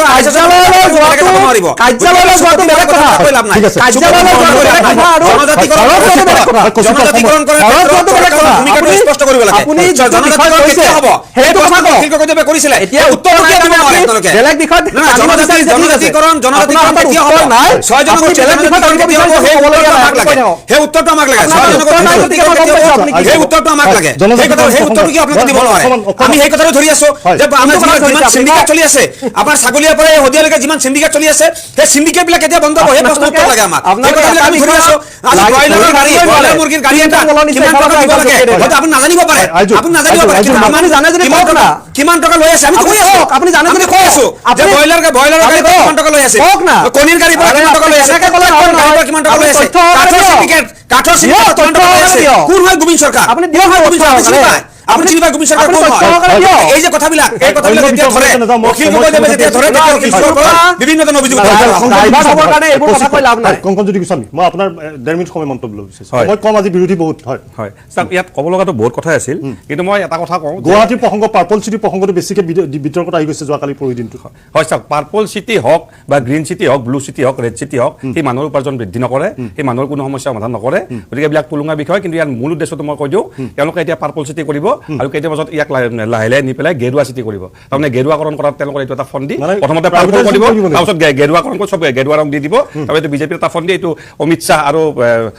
কাৰ্যালয়লৈ যোৱাটো বেলেগ কথা। ঠিক আছে। কাৰ্যালয়লৈ যোৱাটো বেলেগ কথা আৰু জনজাতিকৰণ ঘৰত যোৱাটো বেলেগ কথা। জনজাতিকৰণ কৰাৰ ঘৰত ক্ষেত্ৰত যোৱাটো বেলেগ কথা। চৰকাৰৰ ভূমিকাটো আপুনি- স্পষ্ট কৰিব লাগে আপুনি যিটো জনজাতিকৰণ বিষয় কেতিয়া কৈছে, হ'ব সেইটো কথা কওক। শিল্পকৰ্তব্য কৰিছিলে এতিয়া উত্তৰটো কিয় দিব নোৱাৰে আপুনি আপোনালোকে? বেলেগ বিষয়ত না, না, জানিব বিচাৰিছে, ঠিক আছে। জনজাতিকৰণ আপোনাৰ হাতত কেতিয়া উত্তৰ হ'ব? নাই। 6 জন আপুনি বেলেগ বিষয়ত জানিব বিচাৰিছে, সেই ক'বলগীয়া নাই, উত্তৰটো আমাক আপুনি লাগে কৈ থাকক। সেই উত্তৰটো আমাক লাগে আপোনাৰ 6 জনক উত্তৰ নাই, গতিকে মই গম পাইছোঁ আপুনি কি সেই ক'ব। উত্তৰটো আমাক লাগে জনজাতিকৰণ সেই উত্তৰটো কি আপোনালোকে দিব নোৱাৰে আমি সেই কথাটো ধৰি আছো হয়। যে আমাৰ কোনটো কথা যিমান ধৰিছে চিণ্ডিকেট আপুনি? চলি আছে আপোনাৰ ছাগলীয়াৰ পৰা এই হদিয়ালৈকে যিমান চিণ্ডিকেট চলি আছে সেই চিণ্ডিকেট বিলাক কেতিয়া বন্ধ হ'ব সেই প্ৰশ্ন উত্তৰ লাগে আমাক সেই আপোনালোকে কথাবিলাক আমি ধৰি আছো আজি ব্ৰইলাৰৰ গাড়ী ব্ৰইলাৰ মুৰ্গীৰ গাড়ী এটা কিমান টকা দিব লাগে হয়তো আপুনি নাজানিব পাৰে আপুনি নাজানিব পাৰে কিন্তু আপুনি জানে যদি কওক না। কিমান টকা লৈ আছে আমি আপুনি কৈ আছো কওক, আপুনি জানে যদি আমি কৈ কওক। আছো যে আপুনি- ব্ৰইলাৰৰ গাড়ী আপুনি পৰা কওক। কিমান টকা লৈ আছে কওক না। কণীৰ গাড়ী পৰা কিমান টকা লৈ আছে এনেকে ক'লে নহয়, গাড়ীৰ পৰা কিমান টকা লৈ আছে আপুনি তথ্য কাঠৰ দিয়ক। চিণ্ডিকেট কাঠৰ চিণ্ডিকেট কিমান টকা লৈ আছে দিয়ক। কোন হয় গোবিন্দ চৰকাৰ আপুনি দিয়ক কোন হয় গোবিন্দ চৰকাৰ তথ্য চিনি দিয়ক। পায় আপুনি চিনি পায় গোবিন্দ চৰকাৰ আপুনি কোন তথ্য হয় সহকাৰে দিয়ক। এই যে কথাবিলাক এই কথাবিলাক যেতিয়া ধৰে অখিল গগৈদেৱে যেতিয়া ধৰে তেতিয়া অখিল গগৈৰ বিভিন্ন ধৰণৰ অভিযোগ উঠে। ড্ৰাইভাৰ হ'বৰ কাৰণে এইবোৰ কথা কৈ লাভ নাই। কংকনজ্যোতি গোস্বামী মই আপোনাৰ 1.5 মিনিট সময় মন্তব্য ল'ব বিচাৰিছোঁ হয়। মই কম আজি বিৰোধী বহুত হয় হয় চাওক ইয়াত ক'ব লগাটো বহুত কথাই আছিল কিন্তু মই এটা কথা কওঁ যে- গুৱাহাটীৰ প্ৰসংগ পাৰ্পল চিটি প্ৰসংগটো বেছিকৈ বিতৰ্কত আহি গৈছে যোৱাকালি পৰহি দিনটো হয় চাওক পাৰ্পল চিটি হওক বা গ্ৰীণ চিটি হওক ব্লু চিটি হওক ৰেড চিটি হওক সেই মানুহৰ উপাৰ্জন বৃদ্ধি নকৰে সেই মানুহৰ কোনো সমস্যা সমাধান নকৰে গতিকে এইবিলাক টুলুঙা বিষয় কিন্তু ইয়াৰ মূল উদ্দেশ্যটো মই কৈ দিওঁ তেওঁলোকে এতিয়া পাৰ্পল চিটি কৰিব আৰু কেইটা বজাত ইয়াক লাহে লাহে নি পেলাই গেৰুৱা চিটি কৰিব তাৰমানে গেৰুৱাকৰণ কৰাত তেওঁলোকৰ এইটো এটা ফন্দি মানে প্ৰথমতে পাৰ্পল privatization কৰিব কৰিব নেকি? তাৰপিছত গেৰুৱাকৰণ কৰি চব গেৰুৱা ৰং দি দিব তাৰপিছত এইটো বিজেপিৰ এটা ফন্দি এইটো অমিত শ্বাহ আৰু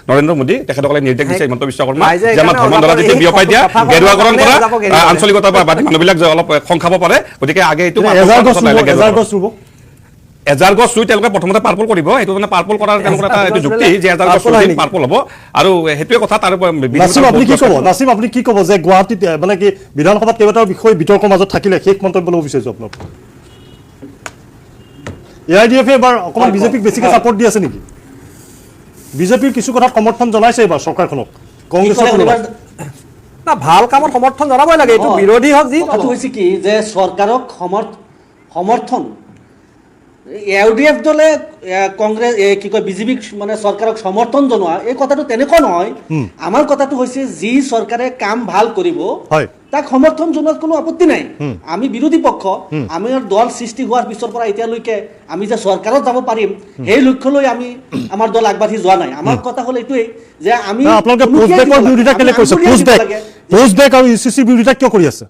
নৰেন্দ্ৰ মোদী তেখেতসকলে নিৰ্দেশ দিছে হিমন্ত বিশ্ব শৰ্মা নাই যে যে আমাৰ এইকাৰণে ধৰ্মধৰা যেতিয়া এই বিয়পাই দিয়া কথা ক'ব গেৰুৱাকৰণ কাৰণে কৰা যাব গেৰুৱা। আঞ্চলিকতা বা মানুহবিলাক যে অলপ খং খাব পাৰে গতিকে আগে এইটো এজাৰ গছ পাছত লাহে লাহে ৰুব এজাৰ গছ ৰুব এজাৰ গছ ৰুই তেওঁলোকে প্ৰথমতে পাৰ্পল কৰিব এইটো মানে পাৰ্পল কৰাৰ তেওঁলোকৰ এটা এইটো যুক্তি যে এজাৰ গছ ৰুই পাৰ্পল হ'ব আৰু সেইটোৱে কথা তাৰ নাছিম আপুনি কি ক'ব নাছিম আপুনি কি ক'ব যে গুৱাহাটীত মানে কি বিধানসভাত কেইবাটাও বিষয় বিতৰ্কৰ মাজত থাকিলে শেষ মন্তব্য ল'ব বিচাৰিছোঁ আপোনাক AIDF এবাৰ অকণমান বিজেপিক বেছিকৈ ছাপৰ্ট দি আছে নেকি বিজেপিৰ কিছু কথাত সমৰ্থন জনাইছে এইবাৰ চৰকাৰখনক কংগ্ৰেছৰ তুলনাত না ভাল কামত সমৰ্থন জনাবই লাগে এইটো বিৰোধী হওক যি কথাটো হৈছে কি যে চৰকাৰক সমৰ্থন AIDF দলে কংগ্ৰেছ কি কয় বিজেপিক মানে চৰকাৰক সমৰ্থন জনোৱা এই কথাটো তেনেকুৱা নহয় আমাৰ কথাটো হৈছে যি চৰকাৰে কাম ভাল কৰিব হয় তাক সমৰ্থন জনোৱাত কোনো আপত্তি নাই আমি বিৰোধী পক্ষ আমি দল সৃষ্টি হোৱাৰ পিছৰ পৰা এতিয়ালৈকে আমি যে চৰকাৰত যাব পাৰিম সেই লক্ষ্যলৈ আমি আমাৰ দল আগবাঢ়ি যোৱা নাই আমাৰ কথা হ'ল এইটোৱেই যে আমি আপোনালোকে পোষ্ট বেকৰ বিৰোধিতা কেলে কৰিছে পোষ্ট বেক আৰু UCCৰ বিৰোধিতা কিয় কৰি আছে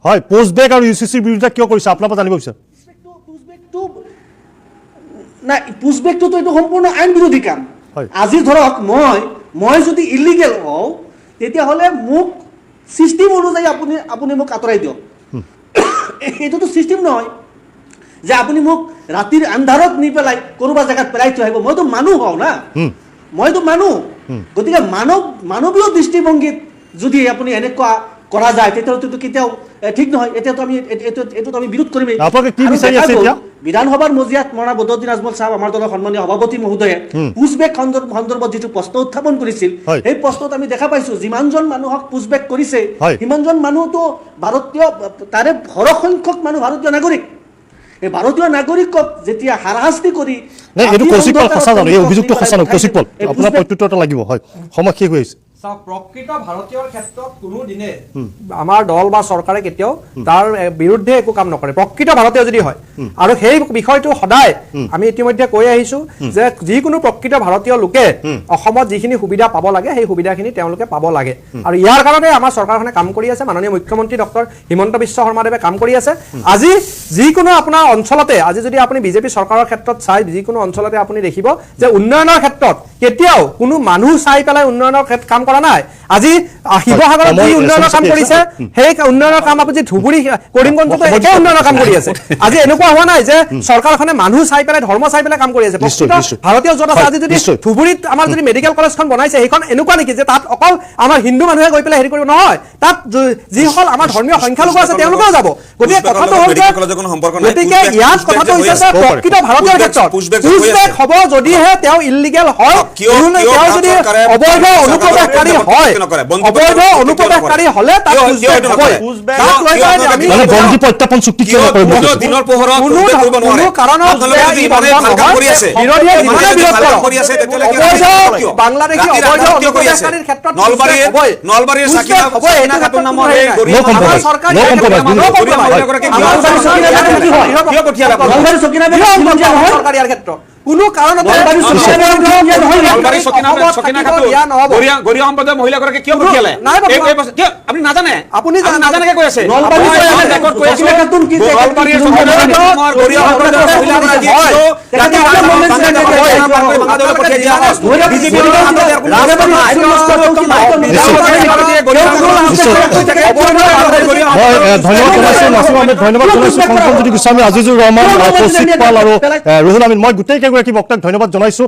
হয় পোষ্ট বেক আৰু UCCৰ বিৰোধিতা কিয় কৰিছে আপোনাৰ পৰা জানিব বিচাৰোঁ নাই পুছবেকটোতো এইটো সম্পূৰ্ণ আইন বিৰোধী কাম হয়। আজি ধৰক মই যদি ইলিগেল হওঁ তেতিয়াহ'লে মোক চিষ্টেম অনুযায়ী আপুনি মোক আঁতৰাই দিয়ক এইটোতো চিষ্টেম নহয় যে আপুনি মোক ৰাতিৰ আন্ধাৰত নি পেলাই কোনোবা জেগাত পেলাই থৈ আহিব মইতো মানুহ হওঁ না মইতো মানুহ গতিকে মানৱীয় দৃষ্টিভংগীত যদি আপুনি এনেকুৱা কৰা যায় তেতিয়াহ'লেতো কেতিয়াও ঠিক নহয় এতিয়াতো আমি এইটোত আমি বিৰোধ কৰিমেই আপোনালোকে কি আৰু বিচাৰি দেখা আছে গ'ল, এতিয়া? বিধানসভাৰ মজিয়াত মৰা বদৰুদ্দিন আজমল সাহেব আমাৰ দলৰ সন্মানীয় সভাপতি মহোদয়ে পুছবেক সন্দৰ্ভত যিটো প্ৰশ্ন উত্থাপন কৰিছিল হয়। সেই প্ৰশ্নত আমি দেখা পাইছো যিমানজন মানুহক পুছবেক কৰিছে হয়। সিমানজন মানুহতো ভাৰতীয় তাৰে সৰহ সংখ্যক মানুহ ভাৰতীয় নাগৰিক এই ভাৰতীয় নাগৰিকক যেতিয়া হাৰাশাস্তি কৰি নাই এইটো আদি কৌশিক পল অন্ধকাৰত সঁচা জানো এই তেওঁলোকক অভিযোগটো সঁচা নহয় উঠাইছে। কৌশিক পল এই আপোনাৰ প্ৰত্যুত্তৰ এটা লাগিব হয় সময় শেষ হৈ আহিছে চাওক প্ৰকৃত ভাৰতীয়ৰ ক্ষেত্ৰত কোনো দিনে আমাৰ দল বা চৰকাৰে কেতিয়াও তাৰ বিৰুদ্ধে একো কাম নকৰে প্ৰকৃত ভাৰতীয় যদি হয় আৰু সেই বিষয়টো সদায় আমি ইতিমধ্যে কৈ আহিছো যে যিকোনো প্ৰকৃত ভাৰতীয় লোকে অসমত যিখিনি সুবিধা পাব লাগে সেই সুবিধাখিনি তেওঁলোকে পাব লাগে আৰু ইয়াৰ কাৰণে আমাৰ চৰকাৰখনে কাম কৰি আছে মাননীয় মুখ্যমন্ত্ৰী ডক্টৰ হিমন্ত বিশ্ব শৰ্মাদেৱে কাম কৰি আছে আজি যিকোনো আপোনাৰ অঞ্চলতে আজি যদি আপুনি বিজেপি চৰকাৰৰ ক্ষেত্ৰত চাই যিকোনো অঞ্চলতে আপুনি দেখিব যে উন্নয়নৰ ক্ষেত্ৰত কেতিয়াও কোনো মানুহ চাই পেলাই উন্নয়নৰ কাম কৰা নাই আজি শিৱসাগৰত যি উন্নয়নৰ কাম কৰিছে সেই উন্নয়নৰ কাম আপুনি ধুবুৰী কৰিমগঞ্জতো একে উন্নয়নৰ কাম কৰি আছে আজি এনেকুৱা হোৱা নাই যে চৰকাৰখনে মানুহ চাই পেলাই ধৰ্ম চাই পেলাই কাম কৰি আছে নিশ্চয়, প্ৰকৃত নিশ্চয়। ভাৰতীয় য'ত আছে আজি যদি নিশ্চয়। ধুবুৰীত আমাৰ যদি মেডিকেল কলেজখন বনাইছে সেইখন এনেকুৱা নেকি যে তাত অকল আমাৰ হিন্দু মানুহে গৈ পেলাই হেৰি কৰিব নহয় তাত যিসকল আমাৰ ধৰ্মীয় সংখ্যালঘু আছে তেওঁলোকেও যাব গতিকে কথাটো হ'ল যে গতিকে ইয়াত কথাটো হৈছে যে প্ৰকৃত ভাৰতীয়ৰ ক্ষেত্ৰত পুছবেক হ'ব যদিহে তেওঁ ইলিগেল হয় তেওঁ যদি অবৈধ অনুপ্ৰৱেশকাৰী হয় অবৈধ অনুপ্ৰৱেশকাৰী হলে তাত পুছবেক হ'বই তাক লৈ পেলাই আমি মানে বন্দী প্ৰত্যাপন চুক্তি কিয় নকৰিব দিনৰ পোহৰত কোনো কোনো কাৰণত যে ই বন্ধ নহয় বিৰোধীয়ে যিমানে বিৰোধ কৰক অবৈধ বাংলাদেশী অবৈধ অনুপ্ৰৱেশকাৰীৰ ক্ষেত্ৰত নলবাৰীৰ সাকিনা খাতুন নামৰ এই No compromise. No compromise. চৰকাৰী ক্ষেত্ৰত কোনো কাৰণতে গৰিয়া সম্প্ৰদায়ৰ মহিলাগৰাকী কিয় পঠিয়ালে আপুনি নাজানে আপুনি নাজানেকে কৈ আছে ধন্যবাদ জনাইছোঁ নাছিম আহমেদ ধন্যবাদ জনাইছোঁ কংকনজ্যোতি গোস্বামী আজিজুৰ ৰহমান কৌশিক পাল আৰু ৰুহুল আমিন মই গোটেইকেইগৰাকী বক্তাক ধন্যবাদ জনাইছোঁ